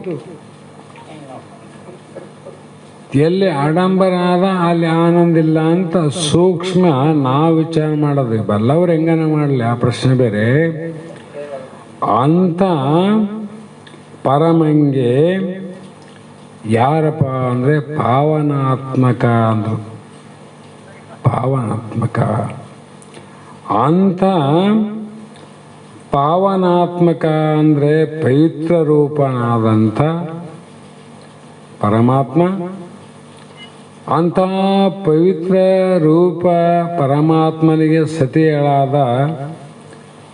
Speaker 2: ಎಲ್ಲಿ ಆಡಂಬರ ಆದ ಅಲ್ಲಿ ಆನಂದ ಇಲ್ಲ ಅಂತ ಸೂಕ್ಷ್ಮ ನಾವು ವಿಚಾರ ಮಾಡೋದು. ಬಲ್ಲವ್ರು ಹೆಂಗನ ಮಾಡಲಿ, ಆ ಪ್ರಶ್ನೆ ಬೇರೆ. ಅಂತ ಪರಮಂಗೆ ಯಾರಪ್ಪ ಅಂದರೆ ಪಾವನಾತ್ಮಕ ಅಂದರು. ಪಾವನಾತ್ಮಕ ಅಂತ ಪಾವನಾತ್ಮಕ ಅಂದರೆ ಪವಿತ್ರ ರೂಪನಾದಂಥ ಪರಮಾತ್ಮ. ಅಂಥ ಪವಿತ್ರ ರೂಪ ಪರಮಾತ್ಮನಿಗೆ ಸತಿಯಳಾದ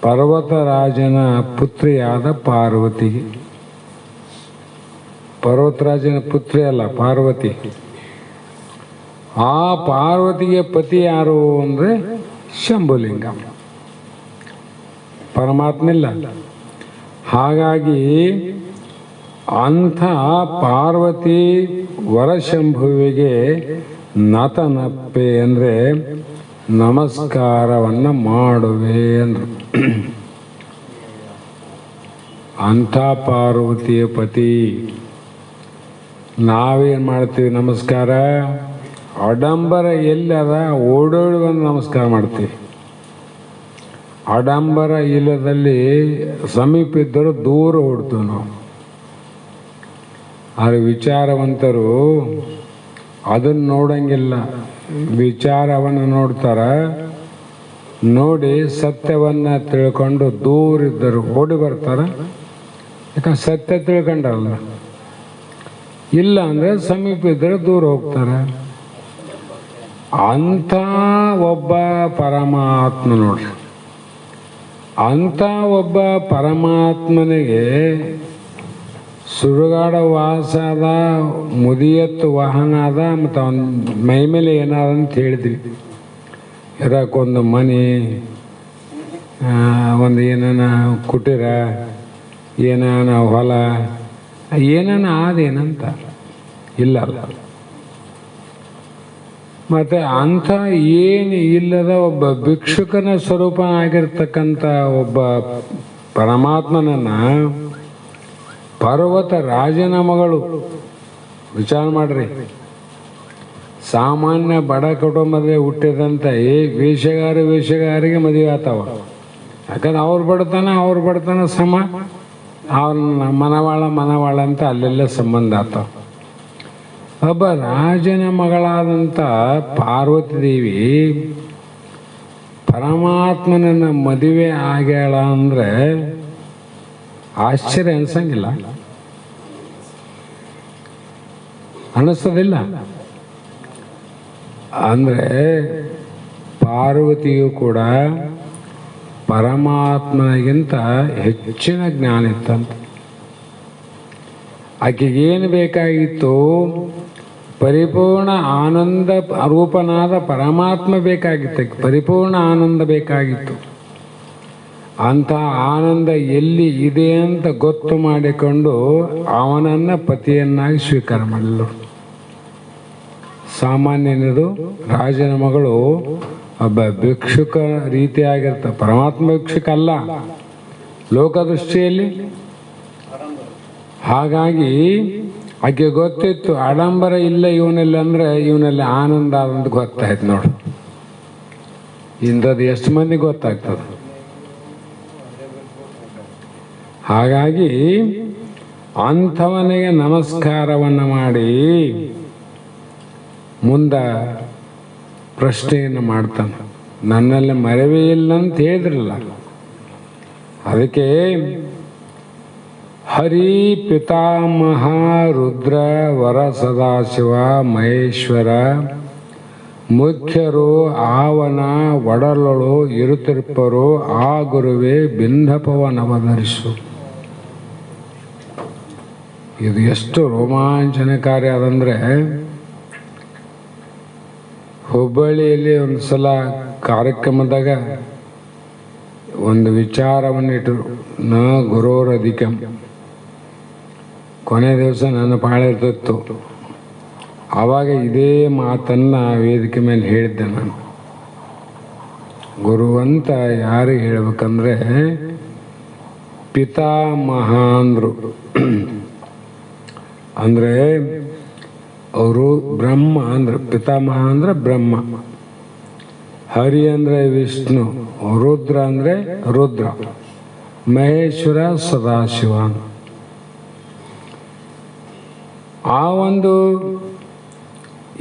Speaker 2: ಪರ್ವತರಾಜನ ಪುತ್ರಿಯಾದ ಪಾರ್ವತಿಗೆ. ಪರ್ವತರಾಜನ ಪುತ್ರಿ ಅಲ್ಲ, ಪಾರ್ವತಿ. ಆ ಪಾರ್ವತಿಗೆ ಪತಿ ಯಾರು ಅಂದರೆ ಶಂಭುಲಿಂಗ, ಪರಮಾತ್ಮ ಇಲ್ಲ. ಹಾಗಾಗಿ ಅಂಥ ಪಾರ್ವತಿ ವರಶಂಭುವಿಗೆ ನತನಪ್ಪೆ ಅಂದರೆ ನಮಸ್ಕಾರವನ್ನು ಮಾಡುವೆ ಅಂದರು. ಅಂಥ ಪಾರ್ವತಿಯ ಪತಿ ನಾವೇನು ಮಾಡ್ತೀವಿ ನಮಸ್ಕಾರ? ಆಡಂಬರ ಎಲ್ಲದ ಓಡೋಡಿ ಬಂದು ನಮಸ್ಕಾರ ಮಾಡ್ತೀವಿ. ಆಡಂಬರ ಇಲ್ಲದಲ್ಲಿ ಸಮೀಪ ಇದ್ದರೂ ದೂರ ಓಡ್ತೀವಿ ನಾವು. ಆದರೆ ವಿಚಾರವಂತರು ಅದನ್ನು ನೋಡಂಗಿಲ್ಲ, ವಿಚಾರವನ್ನು ನೋಡ್ತಾರೆ. ನೋಡಿ ಸತ್ಯವನ್ನು ತಿಳ್ಕೊಂಡು ದೂರಿದ್ದರು ಓಡಿ ಬರ್ತಾರೆ. ಯಾಕಂದ್ರೆ ಸತ್ಯ ತಿಳ್ಕೊಂಡಲ್ಲ. ಇಲ್ಲ ಅಂದರೆ ಸಮೀಪ ಇದ್ದರೆ ದೂರ ಹೋಗ್ತಾರೆ. ಅಂಥ ಒಬ್ಬ ಪರಮಾತ್ಮ ನೋಡ್ರಿ. ಅಂಥ ಒಬ್ಬ ಪರಮಾತ್ಮನಿಗೆ ಸುಡುಗಾಡ ವಾಸ ಅದ, ಮುದಿಯತ್ತು ವಾಹನ ಅದ, ಮತ್ತು ಅವನ ಮೈ ಮೇಲೆ ಏನಾದ ಅಂತ ಹೇಳಿದ್ವಿ. ಇರೋಕ್ಕೊಂದು ಮನೆ, ಒಂದು ಏನಾನ ಕುಟೀರ, ಏನಾನ ಹೊಲ, ಏನಾನ ಆದೇನಂತ ಇಲ್ಲ. ಮತ್ತು ಅಂಥ ಏನು ಇಲ್ಲದ ಒಬ್ಬ ಭಿಕ್ಷುಕನ ಸ್ವರೂಪ ಆಗಿರ್ತಕ್ಕಂಥ ಒಬ್ಬ ಪರಮಾತ್ಮನನ್ನ ಪರ್ವತ ರಾಜನ ಮಗಳು. ವಿಚಾರ ಮಾಡ್ರಿ, ಸಾಮಾನ್ಯ ಬಡ ಕುಟುಂಬದಲ್ಲಿ ಹುಟ್ಟಿದಂಥ ವೇಷಗಾರಿಗೆ ಮದುವೆ ಆತಾವ. ಯಾಕಂದ್ರೆ ಅವ್ರ ಬಡತನ ಸಮ, ಅವ್ರ ಮನವಾಳ ಅಂತ ಅಲ್ಲೆಲ್ಲ ಸಂಬಂಧ ಆತಾವ. ಒಬ್ಬ ರಾಜನ ಮಗಳಾದಂಥ ಪಾರ್ವತಿ ದೇವಿ ಪರಮಾತ್ಮನನ್ನ ಮದುವೆ ಆಗ್ಯಾಳ ಅಂದ್ರೆ ಆಶ್ಚರ್ಯ ಅನ್ಸಂಗಿಲ್ಲ, ಅನ್ನಿಸ್ತದಿಲ್ಲ? ಅಂದರೆ ಪಾರ್ವತಿಯು ಕೂಡ ಪರಮಾತ್ಮನಿಗಿಂತ ಹೆಚ್ಚಿನ ಜ್ಞಾನ ಇತ್ತಂತ. ಆಕೆಗೇನು ಬೇಕಾಗಿತ್ತು? ಪರಿಪೂರ್ಣ ಆನಂದ ರೂಪನಾದ ಪರಮಾತ್ಮ ಬೇಕಾಗಿತ್ತು, ಪರಿಪೂರ್ಣ ಆನಂದ ಬೇಕಾಗಿತ್ತು. ಅಂಥ ಆನಂದ ಎಲ್ಲಿ ಇದೆ ಅಂತ ಗೊತ್ತು ಮಾಡಿಕೊಂಡು ಅವನನ್ನು ಪತಿಯನ್ನಾಗಿ ಸ್ವೀಕಾರ ಮಾಡಲು. ಸಾಮಾನ್ಯನದು ರಾಜನ ಮಗಳು ಒಬ್ಬ ಭಿಕ್ಷುಕ ರೀತಿಯಾಗಿರ್ತ. ಪರಮಾತ್ಮ ಭಿಕ್ಷುಕ ಅಲ್ಲ ಲೋಕದೃಷ್ಟಿಯಲ್ಲಿ. ಹಾಗಾಗಿ ಆಕೆ ಗೊತ್ತಿತ್ತು ಆಡಂಬರ ಇಲ್ಲ ಇವನಲ್ಲಿ, ಅಂದ್ರೆ ಇವನಲ್ಲಿ ಆನಂದ ಅಂತ ಗೊತ್ತಾಯ್ತು ನೋಡು. ಇಂಥದ್ದು ಎಷ್ಟು ಮಂದಿ ಗೊತ್ತಾಗ್ತದೆ. ಹಾಗಾಗಿ ಅಂಥವನಿಗೆ ನಮಸ್ಕಾರವನ್ನು ಮಾಡಿ ಮುಂದ ಪ್ರಶ್ನೆಯನ್ನು ಮಾಡ್ತಾನೆ. ನನ್ನಲ್ಲಿ ಮರೆವೇ ಇಲ್ಲ ಅಂತ ಹೇಳಿದ್ರಲ್ಲ, ಅದಕ್ಕೆ ಹರಿ ಪಿತಾಮಹ ರುದ್ರ ವರ ಸದಾಶಿವ ಮಹೇಶ್ವರ ಮುಖ್ಯರು ಆವನ ಒಡಲೊಳು ಇರುತ್ತಿರ್ಪರು ಆ ಗುರುವೇ ಬಿಂಧಪವನವಧರಿಸು. ಇದು ಎಷ್ಟು ರೋಮಾಂಚನಕಾರಿ ಆದಂದ್ರೆ, ಹುಬ್ಬಳ್ಳಿಯಲ್ಲಿ ಒಂದು ಸಲ ಕಾರ್ಯಕ್ರಮದಾಗ ಒಂದು ವಿಚಾರವನ್ನಿಟ್ಟರು, ನ ಗುರೋರಧಿಕಂ. ಕೊನೆ ದಿವಸ ನನ್ನ ಪಾಳಿರ್ತಿತ್ತು. ಆವಾಗ ಇದೇ ಮಾತನ್ನು ವೇದಿಕೆ ಮೇಲೆ ಹೇಳಿದ್ದೆ ನಾನು. ಗುರು ಅಂತ ಯಾರಿಗೆ ಹೇಳ್ಬೇಕಂದ್ರೆ ಪಿತಾಮಹ ಅಂದರು. ಅಂದರೆ ಅವರು ಬ್ರಹ್ಮ ಅಂದ್ರೆ ಪಿತಾಮಹ ಅಂದ್ರೆ ಬ್ರಹ್ಮ, ಹರಿ ಅಂದರೆ ವಿಷ್ಣು, ರುದ್ರ ಅಂದರೆ ರುದ್ರ, ಮಹೇಶ್ವರ ಸದಾಶಿವ. ಆ ಒಂದು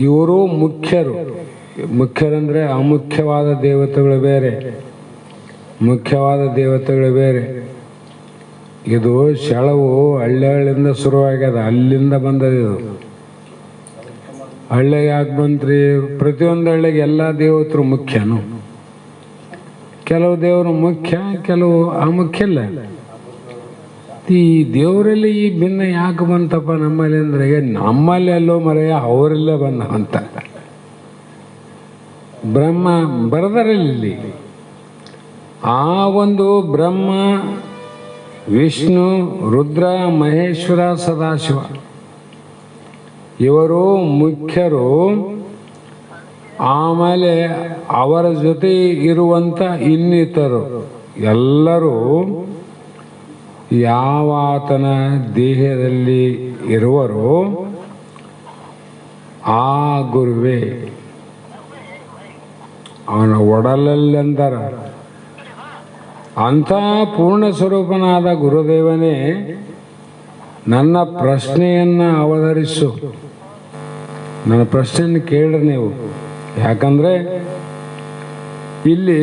Speaker 2: ಇವರು ಮುಖ್ಯರಂದ್ರೆ ಅಮುಖ್ಯವಾದ ದೇವತೆಗಳು ಬೇರೆ, ಮುಖ್ಯವಾದ ದೇವತೆಗಳು ಬೇರೆ. ಇದು ಶಳವು ಹಳ್ಳಿಯಿಂದ ಶುರುವಾಗ್ಯದ, ಅಲ್ಲಿಂದ ಬಂದದ. ಇದು ಹಳ್ಳಿಗೆ ಯಾಕೆ ಬಂತ್ರಿ? ಪ್ರತಿಯೊಂದು ಹಳ್ಳಿಗೆ ಎಲ್ಲ ದೇವತರು ಮುಖ್ಯನು. ಕೆಲವು ದೇವರು ಮುಖ್ಯ, ಕೆಲವು ಅಮುಖ್ಯ ಇಲ್ಲ. ಈ ದೇವರಲ್ಲಿ ಈ ಭಿನ್ನ ಯಾಕೆ ಬಂತಪ್ಪ ನಮ್ಮಲ್ಲಿ ಅಂದ್ರೆ, ನಮ್ಮಲ್ಲಿ ಎಲ್ಲೋ ಮರೆಯ ಅವರಲ್ಲೇ ಬಂದ ಅಂತ ಬ್ರಹ್ಮ ಬರದರಲ್ಲಿ. ಆ ಒಂದು ಬ್ರಹ್ಮ ವಿಷ್ಣು ರುದ್ರ ಮಹೇಶ್ವರ ಸದಾಶಿವ ಇವರು ಮುಖ್ಯರು. ಆಮೇಲೆ ಅವರ ಜೊತೆ ಇರುವಂಥ ಇನ್ನಿತರು ಎಲ್ಲರೂ ಯಾವಾತನ ದೇಹದಲ್ಲಿ ಇರುವರೋ ಆ ಗುರುವೇ, ಅವನ ಒಡಲಲ್ಲಿ ಅಂತಾರ. ಅಂಥ ಪೂರ್ಣ ಸ್ವರೂಪನಾದ ಗುರುದೇವನೇ ನನ್ನ ಪ್ರಶ್ನೆಯನ್ನು ಅವತರಿಸು. ನನ್ನ ಪ್ರಶ್ನೆಯನ್ನು ಕೇಳ್ರಿ ನೀವು. ಯಾಕಂದ್ರೆ ಇಲ್ಲಿ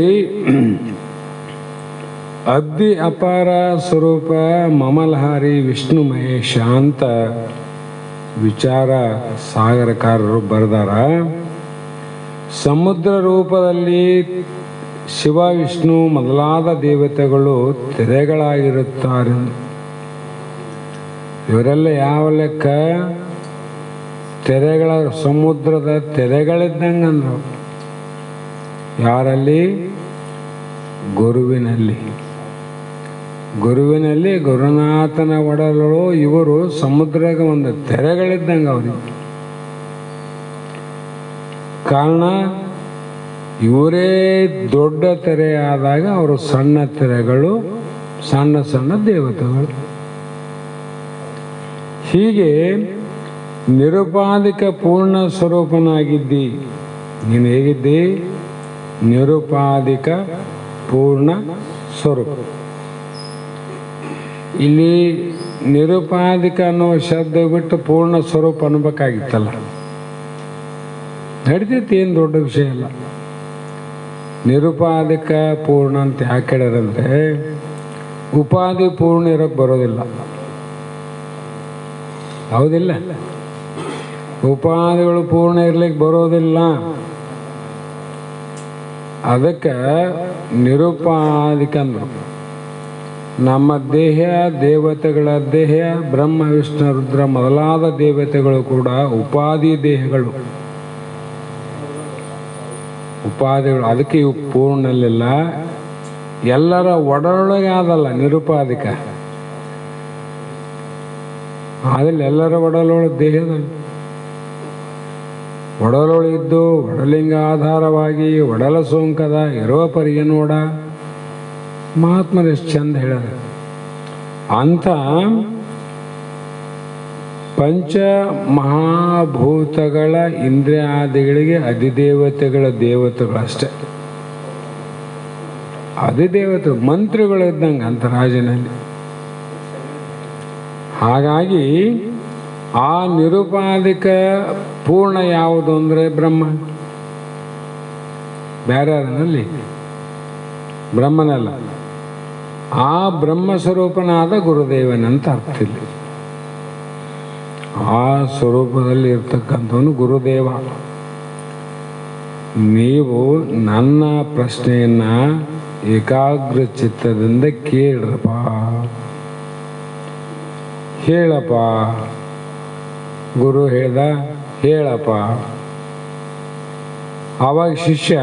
Speaker 2: ಅಬ್ದಿ ಅಪಾರ ಸ್ವರೂಪ ಮಮಲಹಾರಿ ವಿಷ್ಣು ಮಹೇಶ ಅಂತ ವಿಚಾರ ಸಾಗರಕಾರರು ಬರೆದಾರ. ಸಮುದ್ರ ರೂಪದಲ್ಲಿ ಶಿವ ವಿಷ್ಣು ಮೊದಲಾದ ದೇವತೆಗಳು ತೆರೆಗಳಾಗಿರುತ್ತಾರೆ. ಇವರೆಲ್ಲ ಯಾವ ಲೆಕ್ಕ? ತೆರೆಗಳ, ಸಮುದ್ರದ ತೆರೆಗಳಿದ್ದಂಗಂದ್ರು. ಯಾರಲ್ಲಿ? ಗುರುವಿನಲ್ಲಿ. ಗುರುನಾಥನ ಒಡಲಳು ಇವರು ಸಮುದ್ರಕ್ಕೆ ಒಂದು ತೆರೆಗಳಿದ್ದಂಗೆ ಅವ್ರಿಗೆ. ಕಾರಣ ಇವರೇ ದೊಡ್ಡ ತೆರೆ ಆದಾಗ ಅವರು ಸಣ್ಣ ತೆರೆಗಳು ಸಣ್ಣ ಸಣ್ಣ ದೇವತೆಗಳು. ಹೀಗೆ ನಿರುಪಾಧಿಕ ಪೂರ್ಣ ಸ್ವರೂಪನಾಗಿದ್ದಿ. ನೀನು ಹೇಗಿದ್ದಿ? ನಿರುಪಾಧಿಕ ಪೂರ್ಣ ಸ್ವರೂಪ. ಇಲ್ಲಿ ನಿರುಪಾಧಿಕ ಅನ್ನೋ ಶಬ್ದ ಬಿಟ್ಟು ಪೂರ್ಣ ಸ್ವರೂಪ ಅನ್ಬೇಕಾಗಿತ್ತಲ್ಲ. ನಡೀತೈತಿ, ಏನು ದೊಡ್ಡ ವಿಷಯ ಅಲ್ಲ. ನಿರುಪಾಧಿಕ ಪೂರ್ಣ ಅಂತ ಯಾಕೆ ಹೇಳ್ಯಾರಂದ್ರೆ ಉಪಾಧಿ ಪೂರ್ಣ ಇರೋಕ್ಕೆ ಬರೋದಿಲ್ಲ. ಹೌದಿಲ್ಲ? ಉಪಾಧಿಗಳು ಪೂರ್ಣ ಇರ್ಲಿಕ್ಕೆ ಬರೋದಿಲ್ಲ. ಅದಕ್ಕೆ ನಿರುಪಾಧಿಕ ಅಂದರು. ನಮ್ಮ ದೇಹ, ದೇವತೆಗಳ ದೇಹ, ಬ್ರಹ್ಮ ವಿಷ್ಣು ರುದ್ರ ಮೊದಲಾದ ದೇವತೆಗಳು ಕೂಡ ಉಪಾಧಿ ದೇಹಗಳು, ಉಪಾಧಿಗಳು. ಅದಕ್ಕೆ ಇವು ಪೂರ್ಣಲ್ಲಿಲ್ಲ. ಎಲ್ಲರ ಒಡರೊಳಗೆ ಆದಲ್ಲ ನಿರುಪಾಧಿಕ. ಆದ್ರೆ ಎಲ್ಲರ ಒಡಲೊಳಗೆ ದೇಹದಲ್ಲಿ ಒಡಲೊಳಿದ್ದು ಒಡಲಿಂಗ ಆಧಾರವಾಗಿ ಒಡಲ ಸೋಂಕದ ಇರುವ ಪರಿಗೆ ನೋಡ. ಮಹಾತ್ಮರು ಎಷ್ಟು ಚಂದ ಹೇಳ್ಯಾರ. ಅಂಥ ಪಂಚ ಮಹಾಭೂತಗಳ ಇಂದ್ರಿಯಾದಿಗಳಿಗೆ ಅಧಿದೇವತೆಗಳ ದೇವತೆಗಳಷ್ಟೇ. ಅಧಿದೇವತೆ ಮಂತ್ರಿಗಳಿದ್ದಂಗೆ ಅಂತರಾಜನಲ್ಲಿ. ಹಾಗಾಗಿ ಆ ನಿರುಪಾಧಿಕ ಪೂರ್ಣ ಯಾವುದು ಅಂದರೆ ಬ್ರಹ್ಮ. ಬೇರೆ ಅದರಲ್ಲಿ ಬ್ರಹ್ಮನಲ್ಲ, ಆ ಬ್ರಹ್ಮ ಸ್ವರೂಪನಾದ ಗುರುದೇವನಂತ ಅರ್ಥ ಇಲ್ಲಿ. ಆ ಸ್ವರೂಪದಲ್ಲಿ ಇರ್ತಕ್ಕಂಥವನು ಗುರುದೇವ. ನೀವು ನನ್ನ ಪ್ರಶ್ನೆಯನ್ನ ಏಕಾಗ್ರ ಚಿತ್ತದಿಂದ ಕೇಳ್ರಪ್ಪ, ಹೇಳಪ್ಪ. ಗುರು ಹೇಳ್ದ, ಹೇಳಪ್ಪ. ಆವಾಗ ಶಿಷ್ಯ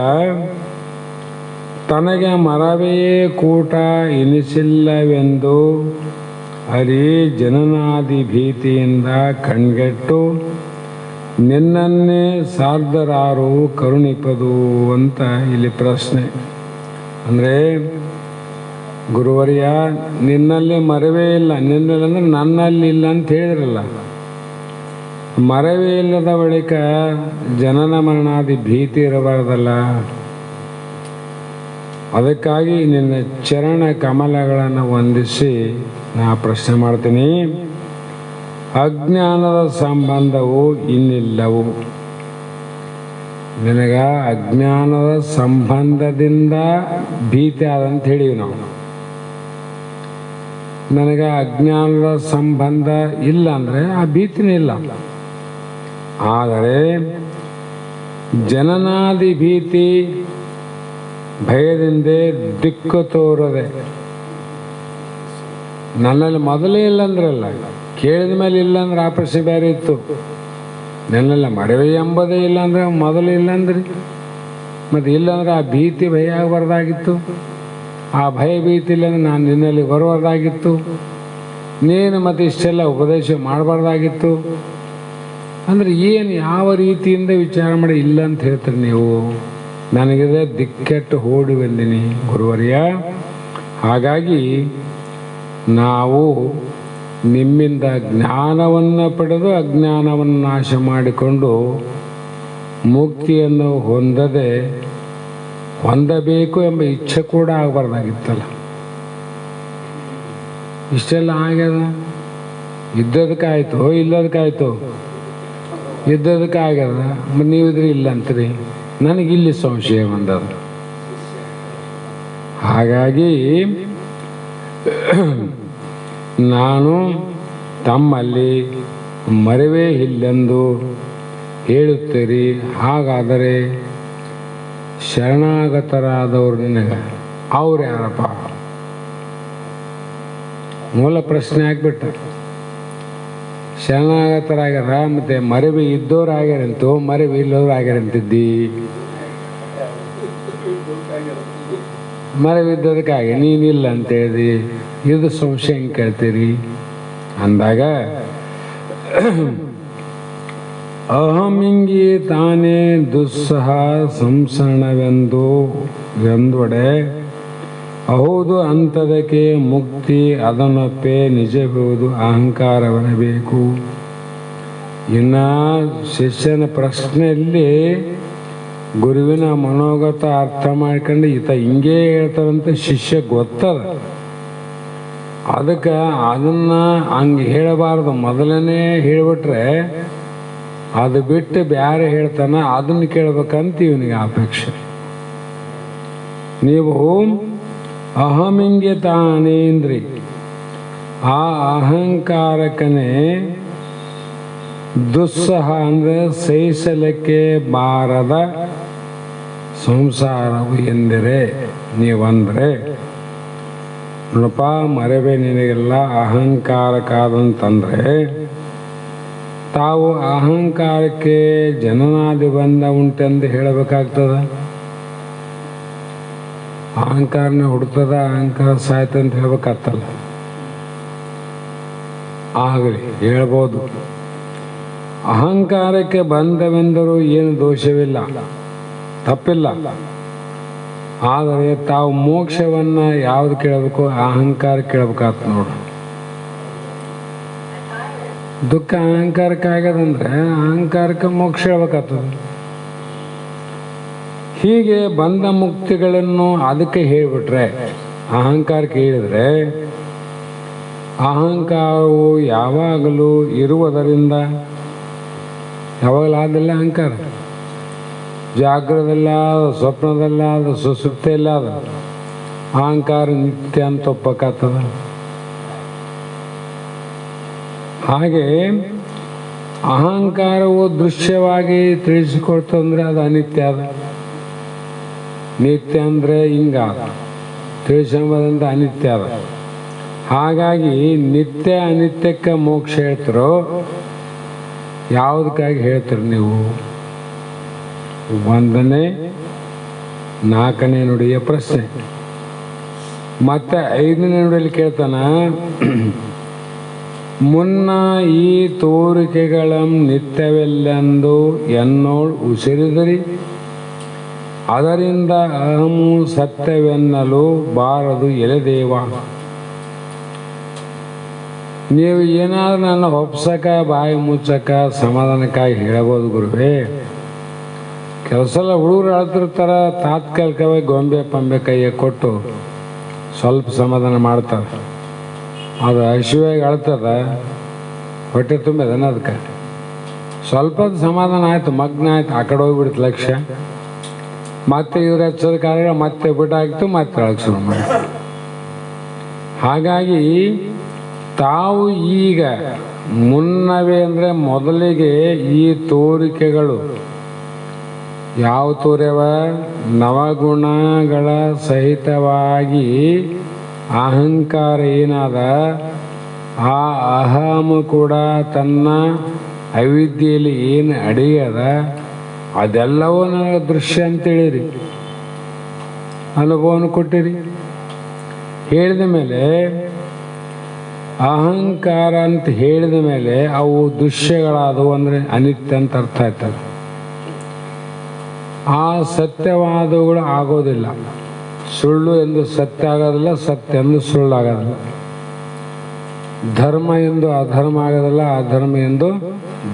Speaker 2: ತನಗೆ ಮರವೇ ಕೂಟ ಎನಿಸಿಲ್ಲವೆಂದು ಅರಿ ಜನನಾದಿ ಭೀತಿಯಿಂದ ಕಣ್ಗೆಟ್ಟು ನಿನ್ನನ್ನೇ ಸಾರ್ಧರಾರು ಕರುಣಿಪದು ಅಂತ ಇಲ್ಲಿ ಪ್ರಶ್ನೆ. ಅಂದರೆ ಗುರುವರ್ಯ, ನಿನ್ನಲ್ಲಿ ಮರವೇ ಇಲ್ಲ, ನಿನ್ನಲ್ಲಿ ಅಂದ್ರೆ ನನ್ನಲ್ಲಿ ಇಲ್ಲ ಅಂತ ಹೇಳಿದ್ರಲ್ಲ. ಮರವೇ ಇಲ್ಲದ ಬಳಿಕ ಜನನ ಮರಣಾದಿ ಭೀತಿ ಇರಬಾರ್ದಲ್ಲ. ಅದಕ್ಕಾಗಿ ನಿನ್ನ ಚರಣ ಕಮಲಗಳನ್ನು ವಂದಿಸಿ ನಾ ಪ್ರಶ್ನೆ ಮಾಡ್ತೀನಿ. ಅಜ್ಞಾನದ ಸಂಬಂಧವು ಇನ್ನಿಲ್ಲವು. ನಿನಗ ಅಜ್ಞಾನದ ಸಂಬಂಧದಿಂದ ಭೀತಿ ಆದಂತ ಹೇಳಿವಿ ನಾವು. ನನಗೆ ಅಜ್ಞಾನದ ಸಂಬಂಧ ಇಲ್ಲ ಅಂದರೆ ಆ ಭೀತಿನೇ ಇಲ್ಲ. ಆದರೆ ಜನನಾದಿ ಭೀತಿ ಭಯದಿಂದ ದಿಕ್ಕು ತೋರದೆ. ನನ್ನಲ್ಲಿ ಮೊದಲೇ ಇಲ್ಲಂದ್ರಲ್ಲ, ಕೇಳಿದ ಮೇಲೆ ಇಲ್ಲಂದ್ರೆ ಆ ಪ್ರಶ್ನೆ ಬೇರೆ ಇತ್ತು. ನನ್ನೆಲ್ಲ ಮರವೇ ಎಂಬುದೇ ಇಲ್ಲಾಂದ್ರೆ ಮೊದಲು ಇಲ್ಲಂದ್ರಿ, ಮತ್ತು ಇಲ್ಲಾಂದ್ರೆ ಆ ಭೀತಿ ಭಯ ಆಗಬಾರ್ದಾಗಿತ್ತು. ಆ ಭಯ ಭೀತಿ ಇಲ್ಲಾಂದ್ರೆ ನಾನು ನಿನ್ನಲ್ಲಿ ಬರಬಾರ್ದಾಗಿತ್ತು. ನೀನು ಮತ್ತು ಇಷ್ಟೆಲ್ಲ ಉಪದೇಶ ಮಾಡಬಾರ್ದಾಗಿತ್ತು. ಅಂದರೆ ಏನು, ಯಾವ ರೀತಿಯಿಂದ ವಿಚಾರ ಮಾಡಿ ಇಲ್ಲ ಅಂತ ಹೇಳ್ತೀರಿ ನೀವು? ನನಗಿದೆ ದಿಕ್ಕೆಟ್ಟು ಓಡಿ ಬಂದೀನಿ ಗುರುವರ್ಯ. ಹಾಗಾಗಿ ನಾವು ನಿಮ್ಮಿಂದ ಜ್ಞಾನವನ್ನು ಪಡೆದು ಅಜ್ಞಾನವನ್ನು ನಾಶ ಮಾಡಿಕೊಂಡು ಮುಕ್ತಿಯನ್ನು ಹೊಂದಬೇಕು ಎಂಬ ಇಚ್ಛೆ ಕೂಡ ಆಗಬಾರ್ದಾಗಿತ್ತಲ್ಲ. ಇಷ್ಟೆಲ್ಲ ಆಗ್ಯದ. ಇದ್ದದಕ್ಕಾಯ್ತು, ಇಲ್ಲದಕ್ಕಾಯ್ತು. ಇದ್ದದಕ್ಕಾಗ್ಯದ, ಮತ್ತು ನೀವಿದ್ರೆ ಇಲ್ಲ ಅಂತೀರಿ. ನನಗಿಲ್ಲಿ ಸಂಶಯ ಬಂದದ. ಹಾಗಾಗಿ ನಾನು ತಮ್ಮಲ್ಲಿ ಮರವೇ ಇಲ್ಲೆಂದು ಹೇಳುತ್ತೀರಿ. ಹಾಗಾದರೆ ಶರಣಾಗತರಾದವರು ನಿನಗೆ ಅವ್ರು ಯಾರಪ್ಪ? ಮೂಲ ಪ್ರಶ್ನೆ ಆಗ್ಬಿಟ್ಟ. ಶರಣಾಗತರಾಗ್ಯಾರ, ಮತ್ತೆ ಮರವಿ ಇದ್ದವ್ರು ಆಗ್ಯಾರಂತೂ ಮರವಿ ಇಲ್ಲವ್ರು ಆಗ್ಯಾರಂತಿದ್ದಿ. ಮರವಿದ್ದದಕ್ಕಾಗಿ ನೀನಿಲ್ಲ ಅಂತ ಹೇಳಿದಿ. ಇದು ಸಂಶಯ ಹೆಂಗೆ ಕೇಳ್ತೀರಿ ಅಂದಾಗ, ಅಹಮಿಂಗಿ ತಾನೇ ದುಸ್ಸಹ ಸಂಸರಣವೆಂದೊಡೆ ಹೌದು ಅಂಥದಕ್ಕೆ ಮುಕ್ತಿ ಅದನ್ನೊಪ್ಪೆ ನಿಜವೆಂಬುದು ಅಹಂಕಾರವನ್ನಬೇಕು. ಇನ್ನು ಶಿಷ್ಯನ ಪ್ರಶ್ನೆಯಲ್ಲಿ ಗುರುವಿನ ಮನೋಗತ ಅರ್ಥ ಮಾಡ್ಕೊಂಡು ಈತ ಹಿಂಗೇ ಹೇಳ್ತಾರಂತ ಶಿಷ್ಯ ಗೊತ್ತದ. ಅದಕ್ಕೆ ಅದನ್ನು ಹಂಗೆ ಹೇಳಬಾರ್ದು, ಮೊದಲನೇ ಹೇಳಿಬಿಟ್ರೆ ಅದು ಬಿಟ್ಟು ಬೇರೆ ಹೇಳ್ತಾನೆ, ಅದನ್ನು ಕೇಳ್ಬೇಕಂತ ಇವನಿಗೆ ಅಪೇಕ್ಷೆ. ನೀವು ಅಹಮಿಂಗೆ ತಾನೇಂದ್ರಿ, ಆ ಅಹಂಕಾರಕನೇ ದುಸ್ಸಹ ಅಂದರೆ ಸಹಿಸಲಿಕ್ಕೆ ಬಾರದ ಸಂಸಾರವು ಎಂದರೆ ನೀವಂದರೆ ನೃಪ ಮರೆವೆ ನಿನಗೆಲ್ಲ ಅಹಂಕಾರಕ್ಕಾದಂತಂದರೆ ತಾವು ಅಹಂಕಾರಕ್ಕೆ ಜನನಾದಿ ಬಂದ ಉಂಟೆಂದು ಹೇಳಬೇಕಾಗ್ತದ. ಅಹಂಕಾರನ ಹುಡ್ತದ, ಅಹಂಕಾರ ಸಾಯ್ತ ಅಂತ ಹೇಳ್ಬೇಕಾಗ್ತಲ್ಲ. ಆಗಲಿ ಹೇಳ್ಬೋದು, ಅಹಂಕಾರಕ್ಕೆ ಬಂದವೆಂದರೂ ಏನು ದೋಷವಿಲ್ಲ, ತಪ್ಪಿಲ್ಲ. ಆದರೆ ತಾವು ಮೋಕ್ಷವನ್ನು ಯಾವುದು ಕೇಳಬೇಕು? ಅಹಂಕಾರ ಕೇಳಬೇಕಾಗ್ತದೆ ನೋಡು. ದುಃಖ ಅಹಂಕಾರಕ್ಕೆ ಆಗ್ಯದಂದ್ರೆ ಅಹಂಕಾರಕ್ಕೆ ಮೋಕ್ಷ ಹೇಳ್ಬೇಕಾಗ್ತದೆ. ಹೀಗೆ ಬಂಧ ಮುಕ್ತಿಗಳನ್ನು ಅದಕ್ಕೆ ಹೇಳಿಬಿಟ್ರೆ, ಅಹಂಕಾರಕ್ಕೆ ಹೇಳಿದರೆ ಅಹಂಕಾರವು ಯಾವಾಗಲೂ ಇರುವುದರಿಂದ ಯಾವಾಗಲಾದಿಲ್ಲ ಅಹಂಕಾರ. ಜಾಗ್ರದಲ್ಲ, ಸ್ವಪ್ನದಲ್ಲ, ಅದು ಸುಸುಪ್ತಿಯಲ್ಲ, ಅದು ಅಹಂಕಾರ ನಿತ್ಯ ಅಂತ ಒಪ್ಪಕ್ಕಾಗ್ತದ. ಹಾಗೆ ಅಹಂಕಾರವು ದೃಶ್ಯವಾಗಿ ತಿಳಿಸಿಕೊಡ್ತಂದ್ರೆ ಅದು ಅನಿತ್ಯ. ಅದ ನಿತ್ಯ ಅಂದರೆ ಹಿಂಗ ತಿಳಿಸಂಬುದಂತ ಅನಿತ್ಯ ಅದ. ಹಾಗಾಗಿ ನಿತ್ಯ ಅನಿತ್ಯಕ್ಕೆ ಮೋಕ್ಷ ಹೇಳ್ತಿರೋ ಯಾವುದಕ್ಕಾಗಿ ಹೇಳ್ತೀರಿ ನೀವು? ಒಂದನೇ ನಾಲ್ಕನೇ ನುಡಿಯ ಪ್ರಶ್ನೆ. ಮತ್ತೆ ಐದನೇ ನುಡಿಯಲ್ಲಿ ಕೇಳ್ತಾನ, ಮುನ್ನ ಈ ತೋರಿಕೆಗಳಂ ನಿತ್ಯವೆಲ್ಲೆಂದು ಎನ್ನೋಳ್ ಉಸಿರಿದರಿ ಅದರಿಂದ ಅಹಮು ಸತ್ಯವೆನ್ನಲು ಬಾರದು ಎಲೆದೇವ. ನೀವು ಏನಾದರೂ ನನ್ನ ಒಪ್ಸಕ ಬಾಯಿ ಮುಚ್ಚಕ ಸಮಾಧಾನಕ್ಕಾಗಿ ಹೇಳಬಹುದು ಗುರುವೇ. ಕೆಲಸ ಎಲ್ಲ ಹುಡುಗರು ಅಳ್ತಿರ್ತಾರ, ತಾತ್ಕಾಲಿಕವಾಗಿ ಗೊಂಬೆ ಪಂಬೆ ಕೈಗೆ ಕೊಟ್ಟು ಸ್ವಲ್ಪ ಸಮಾಧಾನ ಮಾಡ್ತಾರೆ. ಅದು ಹಸಿವಾಗಿ ಅಳ್ತದ, ಹೊಟ್ಟೆ ತುಂಬಿದನ, ಅದಕ್ಕೆ ಸ್ವಲ್ಪ ಸಮಾಧಾನ ಆಯ್ತು, ಮಗ್ನ ಆಯ್ತು, ಆ ಕಡೆ ಹೋಗ್ಬಿಡ್ತು ಲಕ್ಷ್ಯ. ಮತ್ತೆ ಇವ್ರ ಎಚ್ಚರಿಕೆ ಮತ್ತೆ ಬಿಟ್ಟಾಗಿತ್ತು, ಮತ್ತೆ ಅಳಕ್ಕೆ ಶುರು ಮಾಡಿ. ಹಾಗಾಗಿ ತಾವು ಈಗ ಮುನ್ನವೇ ಅಂದರೆ ಮೊದಲಿಗೆ ಈ ತೋರಿಕೆಗಳು ಯಾವ ತೋರ್ಯವ? ನವಗುಣಗಳ ಸಹಿತವಾಗಿ ಅಹಂಕಾರ ಏನಾದ, ಆ ಅಹಮ ಕೂಡ ತನ್ನ ಅವಿದ್ಯೆಯಲ್ಲಿ ಏನು ಅಡಿಗದ ಅದೆಲ್ಲವೂ ನನಗೆ ದೃಶ್ಯ ಅಂತೇಳಿರಿ, ಅನುಭವವನ್ನು ಕೊಟ್ಟಿರಿ. ಹೇಳಿದ ಮೇಲೆ ಅಹಂಕಾರ ಅಂತ ಹೇಳಿದ ಮೇಲೆ ಅವು ದೃಶ್ಯಗಳಾದವು ಅಂದರೆ ಅನಿತ್ಯ ಅಂತ ಅರ್ಥ ಆಯ್ತದೆ. ಆ ಸತ್ಯವಾದವುಗಳು ಆಗೋದಿಲ್ಲ. ಸುಳ್ಳು ಎಂದು ಸತ್ಯ ಆಗೋದಿಲ್ಲ, ಸತ್ಯ ಎಂದು ಸುಳ್ಳಾಗೋದಿಲ್ಲ. ಧರ್ಮ ಎಂದು ಅಧರ್ಮ ಆಗೋದಿಲ್ಲ, ಅಧರ್ಮ ಎಂದು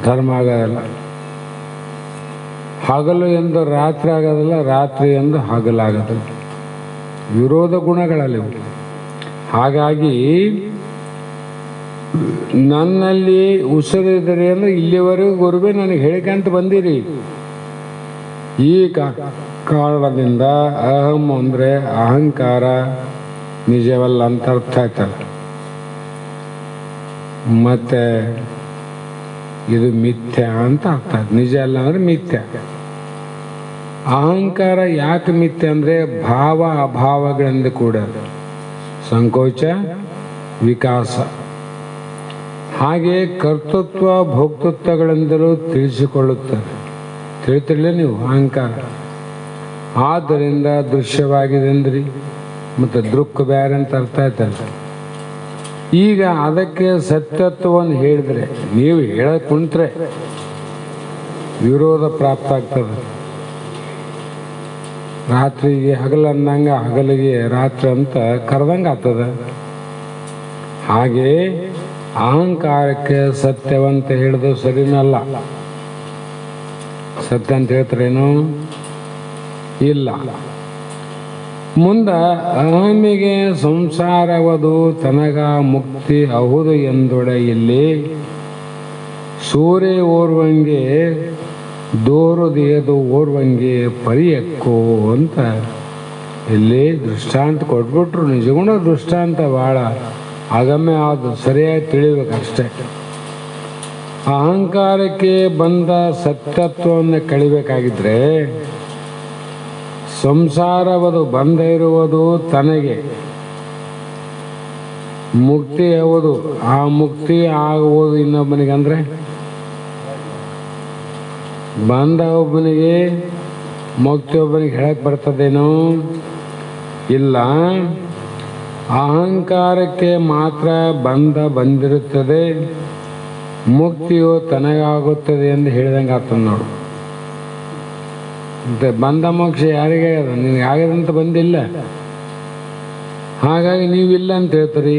Speaker 2: ಧರ್ಮ ಆಗೋದಿಲ್ಲ. ಹಗಲು ಎಂದು ರಾತ್ರಿ ಆಗೋದಿಲ್ಲ, ರಾತ್ರಿ ಎಂದು ಹಗಲಾಗೋದಿಲ್ಲ. ವಿರೋಧ ಗುಣಗಳಲ್ಲಿವು. ಹಾಗಾಗಿ ನನ್ನಲ್ಲಿ ಉಸಿರಿದರೆ ಅಂದರೆ ಇಲ್ಲಿವರೆಗೂ ಗುರುವೇ ನನಗೆ ಹೇಳಿಕಂತ ಬಂದಿರಿ. ಈ ಕಾರಣದಿಂದ ಅಹಂ ಅಂದರೆ ಅಹಂಕಾರ ನಿಜವಲ್ಲ ಅಂತ ಅರ್ಥ ಆಯ್ತಲ್ಲ. ಮತ್ತೆ ಇದು ಮಿಥ್ಯ ಅಂತ ಅರ್ಥ ಆಯ್ತು. ನಿಜ ಅಲ್ಲ ಅಂದರೆ ಮಿಥ್ಯ. ಅಹಂಕಾರ ಯಾಕೆ ಮಿಥ್ಯ ಅಂದರೆ ಭಾವ ಅಭಾವಗಳಿಂದ ಕೂಡ ಸಂಕೋಚ ವಿಕಾಸ, ಹಾಗೆ ಕರ್ತೃತ್ವ ಭೋಕ್ತೃತ್ವಗಳಿಂದಲೂ ತಿಳಿಸಿಕೊಳ್ಳುತ್ತದೆ. ತಿಳಿತಿರಲಿಲ್ಲ ನೀವು ಅಹಂಕಾರ. ಆದ್ದರಿಂದ ದೃಶ್ಯವಾಗಿದೆ ಅಂದ್ರಿ, ಮತ್ತು ದೃಕ್ ಬೇರೆ ಅಂತ ಅರ್ಥ ಆಯ್ತಲ್ಲ. ಈಗ ಅದಕ್ಕೆ ಸತ್ಯತ್ವವನ್ನು ಹೇಳಿದ್ರೆ, ನೀವು ಹೇಳಕ್ ಕುಂತ್ರೆ ವಿರೋಧ ಪ್ರಾಪ್ತ ಆಗ್ತದೆ. ರಾತ್ರಿಗೆ ಹಗಲಂದಂಗೆ ಹಗಲಿಗೆ ರಾತ್ರಿ ಅಂತ ಕರೆದಂಗೆ ಆಗ್ತದೆ. ಹಾಗೆ ಅಹಂಕಾರಕ್ಕೆ ಸತ್ಯವಂತ ಹಿಡಿದು ಸರಿನಲ್ಲ. ಸತ್ಯ ಅಂತ ಹೇಳ್ತಾರೇನು? ಇಲ್ಲ. ಮುಂದೆ ಅಹಮಿಗೆ ಸಂಸಾರವದು ತನಗ ಮುಕ್ತಿ ಹೌದು ಎಂದೊಡೆ ಇಲ್ಲಿ ಸೂರ್ಯ ಓರ್ವಂಗೆ ದೋರುದಿಯದು ಓರ್ವಂಗೆ ಪರಿಯಕ್ಕೋ ಅಂತ ಇಲ್ಲಿ ದೃಷ್ಟಾಂತ ಕೊಟ್ಬಿಟ್ರು. ನಿಜಗುಣ ದೃಷ್ಟಾಂತ ಭಾಳ ಅಗಮ್ಯ ಅದು, ಸರಿಯಾಗಿ ತಿಳಿಬೇಕಷ್ಟೆ. ಅಹಂಕಾರಕ್ಕೆ ಬಂದ ಸತ್ಯತ್ವವನ್ನು ಕಳಿಬೇಕಾಗಿದ್ರೆ ಸಂಸಾರವದು ಬಂದ ಇರುವುದು ತನಗೆ ಮುಕ್ತಿ ಯಾವುದು, ಆ ಮುಕ್ತಿ ಆಗುವುದು ಇನ್ನೊಬ್ಬನಿಗೆ. ಅಂದರೆ ಬಂದ ಒಬ್ಬನಿಗೆ ಮುಕ್ತಿ ಒಬ್ಬನಿಗೆ ಹೇಳಕ್ಕೆ ಬರ್ತದೇನೋ? ಇಲ್ಲ. ಅಹಂಕಾರಕ್ಕೆ ಮಾತ್ರ ಬಂದಿರುತ್ತದೆ, ಮುಕ್ತಿಯು ತನಗಾಗುತ್ತದೆ ಎಂದು ಹೇಳಿದಂಗೆ ಆಗ್ತದೆ ನೋಡು. ಮತ್ತು ಬಂದ ಮೋಕ್ಷ ಯಾರಿಗೆ ಆಗ್ಯದ? ನಿನಗೆ ಆಗ್ಯದಂತ ಬಂದಿಲ್ಲ, ಹಾಗಾಗಿ ನೀವಿಲ್ಲ ಅಂತ ಹೇಳ್ತೀರಿ.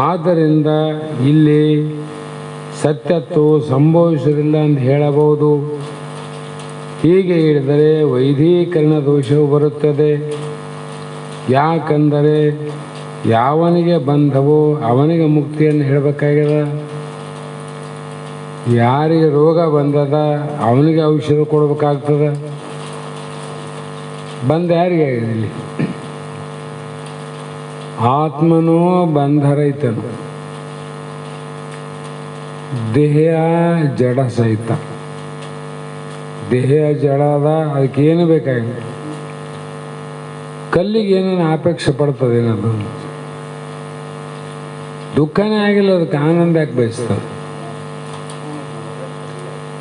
Speaker 2: ಆದ್ದರಿಂದ ಇಲ್ಲಿ ಸತ್ಯತ್ವವು ಸಂಭವಿಸುವುದಿಲ್ಲ ಅಂತ ಹೇಳಬಹುದು. ಹೀಗೆ ಹೇಳಿದರೆ ವೈಧೀಕರಣ ದೋಷವು ಬರುತ್ತದೆ. ಯಾಕಂದರೆ ಯಾವನಿಗೆ ಬಂಧವೋ ಅವನಿಗೆ ಮುಕ್ತಿಯನ್ನು ಹೇಳಬೇಕಾಗ್ಯದ. ಯಾರಿಗೆ ರೋಗ ಬಂದದ ಅವನಿಗೆ ಔಷಧ ಕೊಡಬೇಕಾಗ್ತದ. ಬಂದ ಯಾರಿಗೆ ಆಗಿದೆ? ಇಲ್ಲಿ ಆತ್ಮನೋ ಬಂಧರೈತನು, ದೇಹ ಜಡ ಸಹಿತ. ದೇಹ ಜಡ ಅದ, ಅದಕ್ಕೇನು ಬೇಕಾಗಿದೆ? ಕಲ್ಲಿಗೆ ಏನೇನು ಅಪೇಕ್ಷೆ ಪಡ್ತದೆ, ಏನದು ದುಃಖನೇ ಆಗಿಲ್ಲ, ಅದಕ್ಕೆ ಆನಂದ ಯಾಕೆ ಬಯಸ್ತದೆ?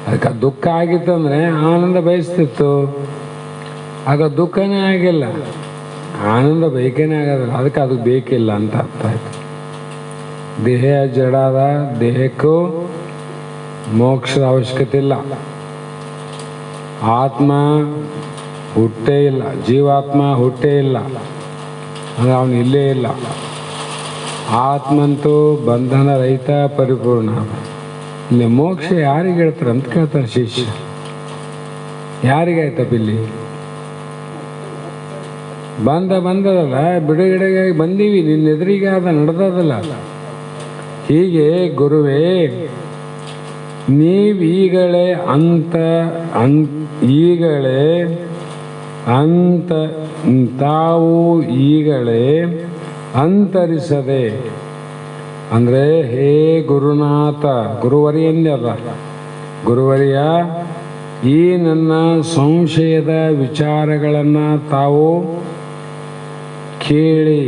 Speaker 2: ಅದಕ್ಕೆ ದುಃಖ ಆಗಿತ್ತಂದ್ರೆ ಆನಂದ ಬಯಸ್ತಿತ್ತು. ಆಗ ದುಃಖನೇ ಆಗಿಲ್ಲ, ಆನಂದ ಬೈಕೇನೆ ಆಗೋದಿಲ್ಲ, ಅದಕ್ಕೆ ಅದಕ್ಕೆ ಬೇಕಿಲ್ಲ ಅಂತ ಅರ್ಥ ಆಯ್ತು. ದೇಹ ಜಡದ, ದೇಹಕ್ಕೂ ಮೋಕ್ಷದ ಅವಶ್ಯಕತೆ ಇಲ್ಲ. ಆತ್ಮ ಹುಟ್ಟೇ ಇಲ್ಲ, ಜೀವಾತ್ಮ ಹುಟ್ಟೇ ಇಲ್ಲ ಅಂದರೆ ಅವನು ಇಲ್ಲೇ ಇಲ್ಲ. ಆತ್ಮಂತೂ ಬಂಧನ ರಹಿತ ಪರಿಪೂರ್ಣ. ಇಲ್ಲಿ ಮೋಕ್ಷ ಯಾರಿಗೆ ಹೇಳ್ತಾರೆ ಅಂತ ಕೇಳ್ತಾನೆ ಶಿಷ್ಯ. ಯಾರಿಗಾಯ್ತಪ್ಪ ಇಲ್ಲಿ? ಬಂದದಲ್ಲ, ಬಿಡುಗಡೆಗಾಗಿ ಬಂದೀವಿ, ನಿನ್ನ ಎದುರಿಗೆ ಅದ ನಡೆದದಲ್ಲ. ಹೀಗೆ ಗುರುವೇ, ನೀವೀಗಳೇ ತಾವು ಈಗಳೇ ಅಂತರಿಸದೆ, ಅಂದರೆ ಹೇ ಗುರುನಾಥ, ಗುರುವರಿಯಂದಲ್ಲ, ಗುರುವರಿಯ ಈ ನನ್ನ ಸಂಶಯದ ವಿಚಾರಗಳನ್ನು ತಾವು ಕೇಳಿ,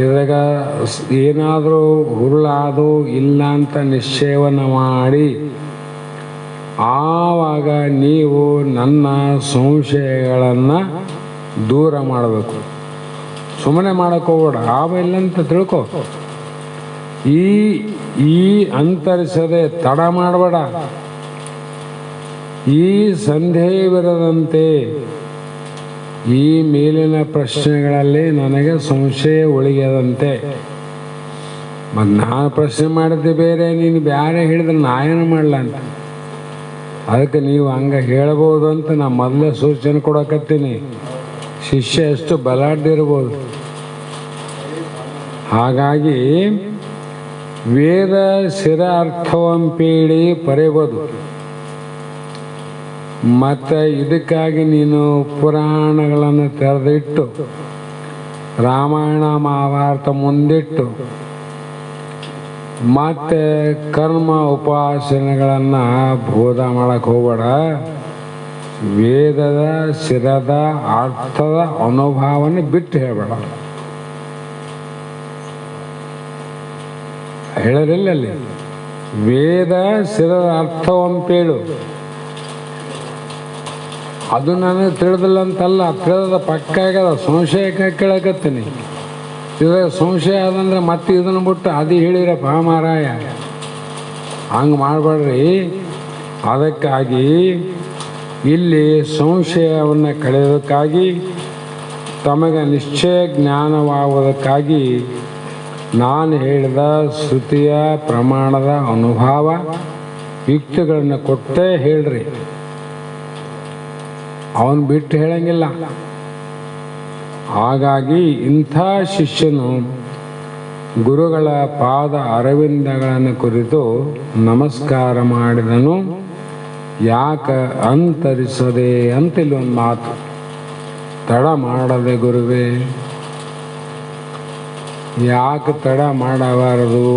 Speaker 2: ಇದಾಗ ಏನಾದರೂ ಹುರುಳಾದು ಇಲ್ಲ ಅಂತ ನಿಶ್ಚಯವನ್ನು ಮಾಡಿ, ಆವಾಗ ನೀವು ನನ್ನ ಸಂಶಯಗಳನ್ನು ದೂರ ಮಾಡಬೇಕು. ಸುಮ್ಮನೆ ಮಾಡೋಕ್ಕೋಗ್ಬೇಡ, ಆಮೇಲೆ ಅಂತ ತಿಳ್ಕೊ. ಈ ಅಂತರಿಸದೆ ತಡ ಮಾಡಬೇಡ. ಈ ಸಂದೇಹವಿರದಂತೆ ಈ ಮೇಲಿನ ಪ್ರಶ್ನೆಗಳಲ್ಲಿ ನನಗೆ ಸಂಶಯ ಉಳಿಯದಂತೆ. ಮತ್ತು ನಾನು ಪ್ರಶ್ನೆ ಮಾಡಿದ್ದೆ ಬೇರೆ, ನೀನು ಬೇರೆ ಹೇಳಿದ್ರೆ ನಾ ಏನು ಮಾಡಲ ಅಂತ. ಅದಕ್ಕೆ ನೀವು ಹಂಗೆ ಹೇಳ್ಬೋದು ಅಂತ ನಾನು ಮೊದಲೇ ಸೂಚನೆ ಕೊಡಕತ್ತೀನಿ. ಶಿಷ್ಯ ಎಷ್ಟು ಬಲಾಢ್ಯಿರ್ಬೋದು. ಹಾಗಾಗಿ ವೇದ ಶಿರ ಅರ್ಥವಂಪೇಳಿ ಪರೆಬೋದು. ಮತ್ತು ಇದಕ್ಕಾಗಿ ನೀನು ಪುರಾಣಗಳನ್ನು ತೆರೆದಿಟ್ಟು, ರಾಮಾಯಣ ಮಹಾಭಾರತ ಮುಂದಿಟ್ಟು, ಮತ್ತು ಕರ್ಮ ಉಪಾಸನೆಗಳನ್ನು ಬೋಧ ಮಾಡಕ್ಕೆ ಹೋಗಬೇಡ. ವೇದದ ಶಿರದ ಅರ್ಥದ ಅನುಭವವನ್ನು ಬಿಟ್ಟು ಹೇಳಬೇಡ. ಹೇಳಲಿಲ್ಲ ಅಲ್ಲಿ ವೇದ ಶಿರದ ಅರ್ಥವಂಪೇಳು. ಅದು ನನಗೆ ತಿಳಿದಿಲ್ಲ ಅಂತಲ್ಲ, ತಿಳಿದ ಪಕ್ಕ ಆಗ್ಯದ. ಸಂಶಯಕ್ಕೆ ಕೇಳಕತ್ತೀನಿ. ಇವಾಗ ಸಂಶಯ ಅದಂದ್ರೆ ಮತ್ತೆ ಇದನ್ನು ಬಿಟ್ಟು ಅದು ಹೇಳಿರಪ್ಪ ಮಾರಾಯ, ಹಂಗೆ ಮಾಡಬೇಡ್ರಿ. ಅದಕ್ಕಾಗಿ ಇಲ್ಲಿ ಸಂಶಯವನ್ನು ಕಳೆಯೋದಕ್ಕಾಗಿ ತಮಗೆ ನಿಶ್ಚಯ ಜ್ಞಾನವಾಗುವುದಕ್ಕಾಗಿ ನಾನು ಹೇಳಿದ ಶ್ರುತಿಯ ಪ್ರಮಾಣದ ಅನುಭವ ಯುಕ್ತಿಗಳನ್ನು ಕೊಟ್ಟೇ ಹೇಳ್ರಿ. ಅವನು ಬಿಟ್ಟು ಹೇಳಂಗಿಲ್ಲ. ಹಾಗಾಗಿ ಇಂಥ ಶಿಷ್ಯನು ಗುರುಗಳ ಪಾದ ಅರವಿಂದಗಳನ್ನು ಕುರಿತು ನಮಸ್ಕಾರ ಮಾಡಿದನು. ಯಾಕೆ ಅಂತರಿಸದೆ ಅಂತ ಇಲ್ಲೊಂದು ಮಾತು. ತಡ ಮಾಡದೆ ಗುರುವೇ, ಯಾಕೆ ತಡ ಮಾಡಬಾರದು?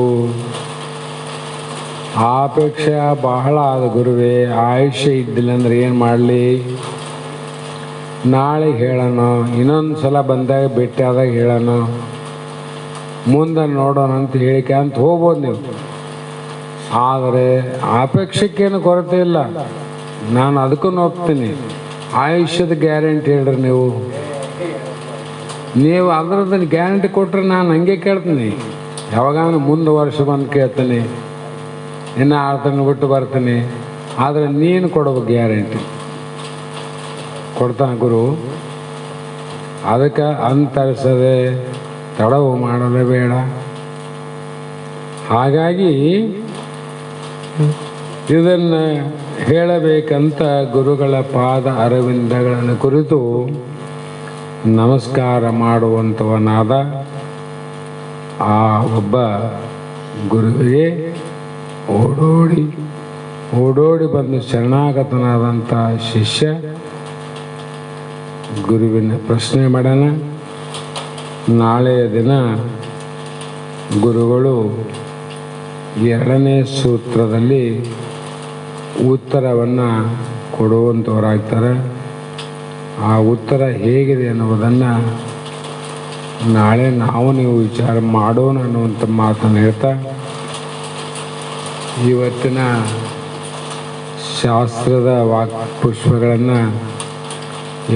Speaker 2: ಆಪೇಕ್ಷೆ ಬಹಳ ಆದ ಗುರುವೇ, ಆಯುಷ್ಯ ಇದ್ದಿಲ್ಲ ಅಂದ್ರೆ ಏನು ಮಾಡಲಿ? ನಾಳೆ ಹೇಳೋಣ, ಇನ್ನೊಂದು ಸಲ ಬಂದಾಗ ಭೇಟಿ ಆದಾಗ ಹೇಳೋಣ, ಮುಂದೆ ನೋಡೋಣ ಅಂತ ಹೇಳಿಕೆ ಅಂತ ಹೋಗ್ಬೋದು ನೀವು. ಆದರೆ ಅಪೇಕ್ಷಕ್ಕೇನು ಕೊರತೆ ಇಲ್ಲ. ನಾನು ಅದಕ್ಕೂ ಹೋಗ್ತೀನಿ. ಆಯುಷ್ಯದ ಗ್ಯಾರಂಟಿ ಹೇಳ್ರಿ ನೀವು ಅದರದ್ದು ಗ್ಯಾರಂಟಿ ಕೊಟ್ಟರೆ ನಾನು ಹಂಗೆ ಕೇಳ್ತೀನಿ. ಯಾವಾಗ ಮುಂದೆ ವರ್ಷ ಬಂದು ಕೇಳ್ತೀನಿ, ಇನ್ನು 6 ತಿಂಗಳು ಬಿಟ್ಟು ಬರ್ತೀನಿ. ಆದರೆ ನೀನು ಕೊಡಬೇಕು ಗ್ಯಾರಂಟಿ. ಕೊಡ್ತಾನೆ ಗುರು. ಅದಕ್ಕೆ ಅಂತರಿಸದೆ ತಡವು ಮಾಡಲೇ ಬೇಡ. ಹಾಗಾಗಿ ಇದನ್ನು ಹೇಳಬೇಕಂತ ಗುರುಗಳ ಪಾದ ಅರವಿಂದಗಳನ್ನು ಕುರಿತು ನಮಸ್ಕಾರ ಮಾಡುವಂಥವನಾದ ಆ ಒಬ್ಬ ಗುರುವಿಗೆ ಓಡೋಡಿ ಬಂದು ಶರಣಾಗತನಾದಂಥ ಶಿಷ್ಯ ಗುರುವಿನ ಪ್ರಶ್ನೆ ಮಾಡೋಣ. ನಾಳೆಯ ದಿನ ಗುರುಗಳು 2ನೇ ಸೂತ್ರದಲ್ಲಿ ಉತ್ತರವನ್ನು ಕೊಡುವಂಥವರಾಗ್ತಾರೆ. ಆ ಉತ್ತರ ಹೇಗಿದೆ ಅನ್ನುವುದನ್ನು ನಾಳೆ ನೀವು ವಿಚಾರ ಮಾಡೋಣ ಅನ್ನುವಂಥ ಮಾತನ್ನು ಹೇಳ್ತಾ, ಇವತ್ತಿನ ಶಾಸ್ತ್ರದ ವಾಕ್ಪುಷ್ಪಗಳನ್ನು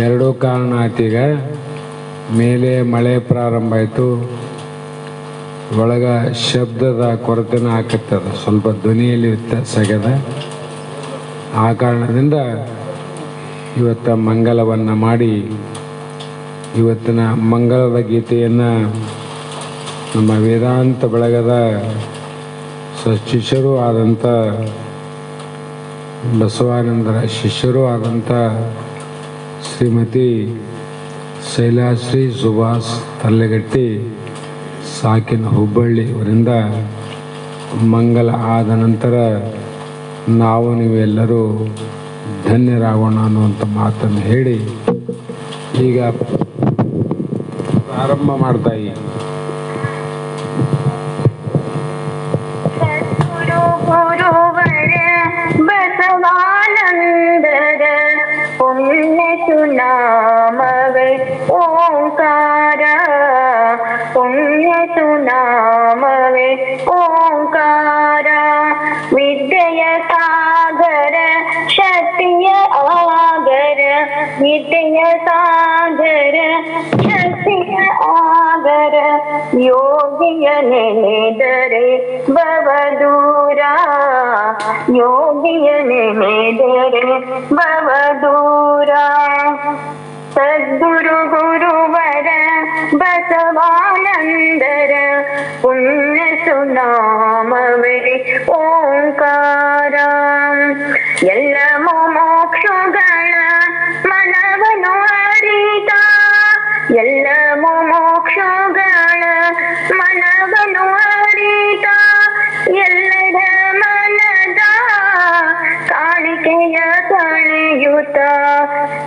Speaker 2: 2 ಕಾರಣ ಆಯ್ತೀಗ. ಮೇಲೆ ಮಳೆ ಪ್ರಾರಂಭ ಆಯಿತು, ಒಳಗೆ ಶಬ್ದದ ಕೊರತೆನ ಹಾಕತ್ತದ, ಸ್ವಲ್ಪ ಧ್ವನಿಯಲ್ಲಿ ವ್ಯತ್ಯಾಸ ಆಗ್ಯದ. ಆ ಕಾರಣದಿಂದ ಇವತ್ತು ಮಂಗಲವನ್ನು ಮಾಡಿ ಇವತ್ತಿನ ಮಂಗಲದ ಗೀತೆಯನ್ನು ನಮ್ಮ ವೇದಾಂತ ಬಳಗದ ಶಿಷ್ಯರೂ ಆದಂಥ ಬಸವಾನಂದರ ಶಿಷ್ಯರೂ ಆದಂಥ ಶ್ರೀಮತಿ ಶೈಲಾಶ್ರೀ ಸುಭಾಷ್ ತಲ್ಲೆಗಟ್ಟಿ ಸಾಕಿನ ಹುಬ್ಬಳ್ಳಿ ಅವರಿಂದ ಮಂಗಲ ಆದ ನಂತರ ನೀವೆಲ್ಲರೂ ಧನ್ಯರಾಗೋಣ ಅನ್ನುವಂಥ ಮಾತನ್ನು ಹೇಳಿ ಈಗ ಪ್ರಾರಂಭ ಮಾಡ್ತಾ ಇದ್ದೀನಿ.
Speaker 3: ಬಸವಾನಂದರ ಪುಣ್ಯ ಸುನಾಮವೇ ಓಂಕಾರ, ಪುಣ್ಯ ಸುನಾಮವೇ ಓಂಕಾರ. ವಿದ್ಯೆಯ ಸಾಗರ ಶಕ್ತಿಯ ಆಗರ, ವಿದ್ಯೆಯ ಸಾಗರ ಶಕ್ತಿಯ ಆಗರ. ಯೋಗಿಯ ನೆನೆದರೆ ಭವದೂರ, ಯೋಗಿಯ ನೆನೆದರೆ ಭವದೂರ. ಸದ್ಗುರು ಗುರುವರ ಬಸವಾನಂದರ ಪುಣ್ಯ ಸುನಾಮವೇ ಓಂಕಾರ. ಎಲ್ಲ ಮೋಕ್ಷಗಳ ಮನವನು ಅರಿತ, ಎಲ್ಲ ಮೋಕ್ಷಗಳ ಮನವನು ಅರಿತ. ಎಲ್ಲರ ಮನದ ಕಾಣಿಕೆಯ ಕಳೆಯುತ್ತ,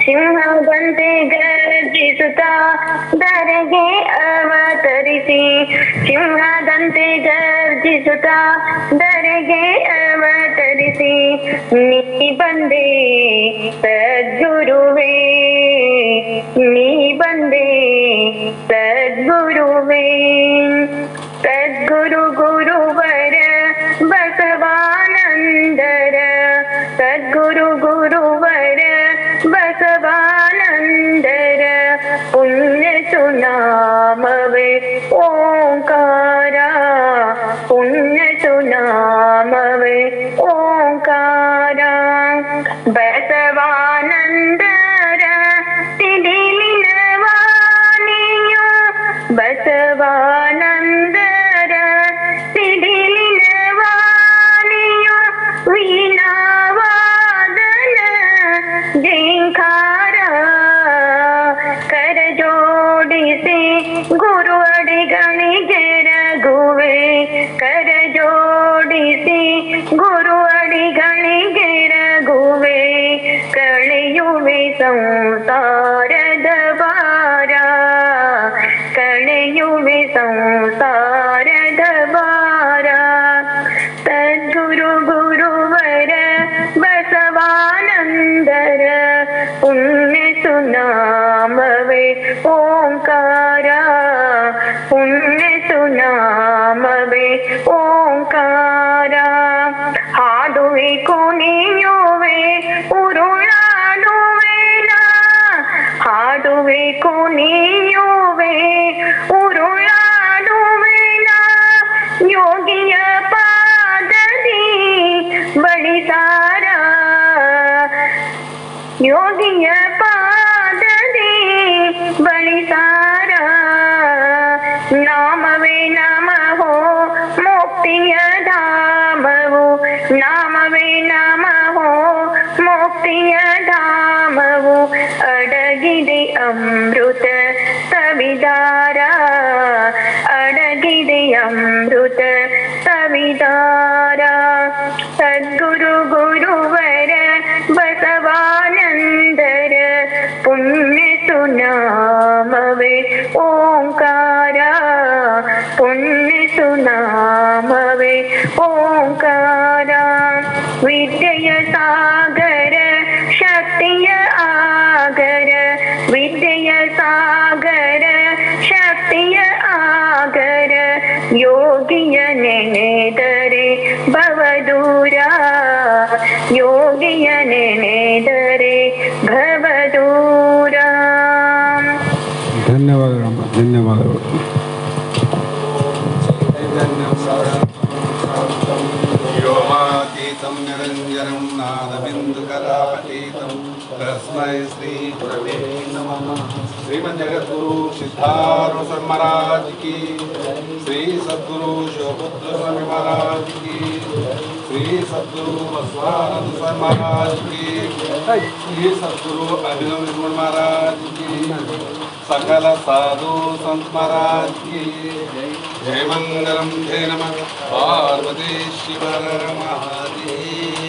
Speaker 3: ಸಿಂಹದಂತೆ ಗರ್ಜಿಸುತ್ತ ಧರೆಗೆ ಅವತರಿಸಿ, ಸಿಂಹದಂತೆ ಗರ್ಜಿಸುತ್ತ ಧರೆಗೆ ಅವತರಿಸಿ. ನೀ ಬಂದೆ ಸದ್ಗುರುವೇ, ನೀ ಬಂದೆ ಸದ್ಗುರುವೇ. ಸದ್ಗುರು ಗುರುವರ ಬಸವಾನಂದರ, ಸದ್ಗುರು ಗುರುವರ ಬಸವಾನಂದರ ಪುಣ್ಯ ಸುನಾಮವೇ ಓಂಕಾರ, ಪುಣ್ಯ ಸುನಾಮವೇ ಓಂಕಾರ. ಬಸವಾನ ಬಸವಾನಂದರ ಸಿಡಿಲಿನ ವಾಣಿಯು ವೀಣಾವಾದನ ಜಿಂಕಾರ ಕರ ಜೋಡಿಸಿ ಗುರು ಅಡಿಗಳಿಗೆ ರಘುವೆ ಕರ ಜೋಡಿಸಿ ಗುರು ಅಡಿಗಳಿಗೆ ರಘುವೆ ಕಳೆಯುವೆ ಸಂಸಾರದ ಭಾರ ಕಳೆಯುವೆ ಸಂಸಾರದ ಭಾರ ಸದ್ಗುರು ಗುರುವರ ಬಸವಾನಂದರ ಪುಣ್ಯ ಸುನಾಮವೇ ಓಂಕಾರ ಪುಣ್ಯ ಸುನಾಮವೇ ಓಂಕಾರ ಹಾಡುವೆ ಕುಣಿಯುವೆ ಉರುಳಾಡುವೆನ ಹಾಡುವೆ ಕುಣಿಯುವೆ ಉರುಳಾಡುವೆನ ಯೋಗಿಯ ಪಾದದಿ ಬಳಿಸಾರ ಯೋಗಿಯ ಪಾದದಿ ಬಳಿಸಾರ ನಾಮವೇ ನಮಃ ಮುಕ್ತಿಯ ಧಾಮವು ನಾಮವೇ ನಮಃ ಮುಕ್ತಿಯ ಧಾಮವು ಅಡಗಿದೆ ಅಮೃತ ಸವಿದಾರ ಅಡಗಿದೆ ಅಮೃತ ಸವಿದಾರ ಸದ್ಗುರು ಗುರುವರ ಬಸವಾನಂದರ ಪುಣ್ಯ ಸುನಾಮವೇ ಓಂಕಾರ ಪುಣ್ಯ ಸುನಾಮವೇ ಓಂಕಾರ ವಿದ್ಯೆಯ ಸಾಗರ ಶಕ್ತಿಯ ಆಗರ ವಿದ್ಯೆಯ ಸಾಗರ ಶಕ್ತಿಯ ಆಗರ ಯೋಗಿಯ ನೆನೆದರೆ ಭವದೂರ ಯೋಗಿಯ ನೆನೆದರೆ ಭವದೂರ.
Speaker 2: ಧನ್ಯವಾದಗಳಮ್ಮ, ಧನ್ಯವಾದಗಳು.
Speaker 1: व्योमातीतं निरञ्जनं नादबिन्दुकलापतीतं तस्मै श्री गुरवे नमः. श्रीमज्जगद्गुरु सिद्धार्थ स्वामी महाराज की, श्री सद्गुरु शिवपुत्र स्वामी महाराज की, श्री सद्गुरु बसवानंद स्वामी महाराज की, श्री सद्गुरु अभिनव निर्मल महाराज की, सकल साधु संत महाराज की जय मंगलम जय नमः पार्वती शिव हर महादेव।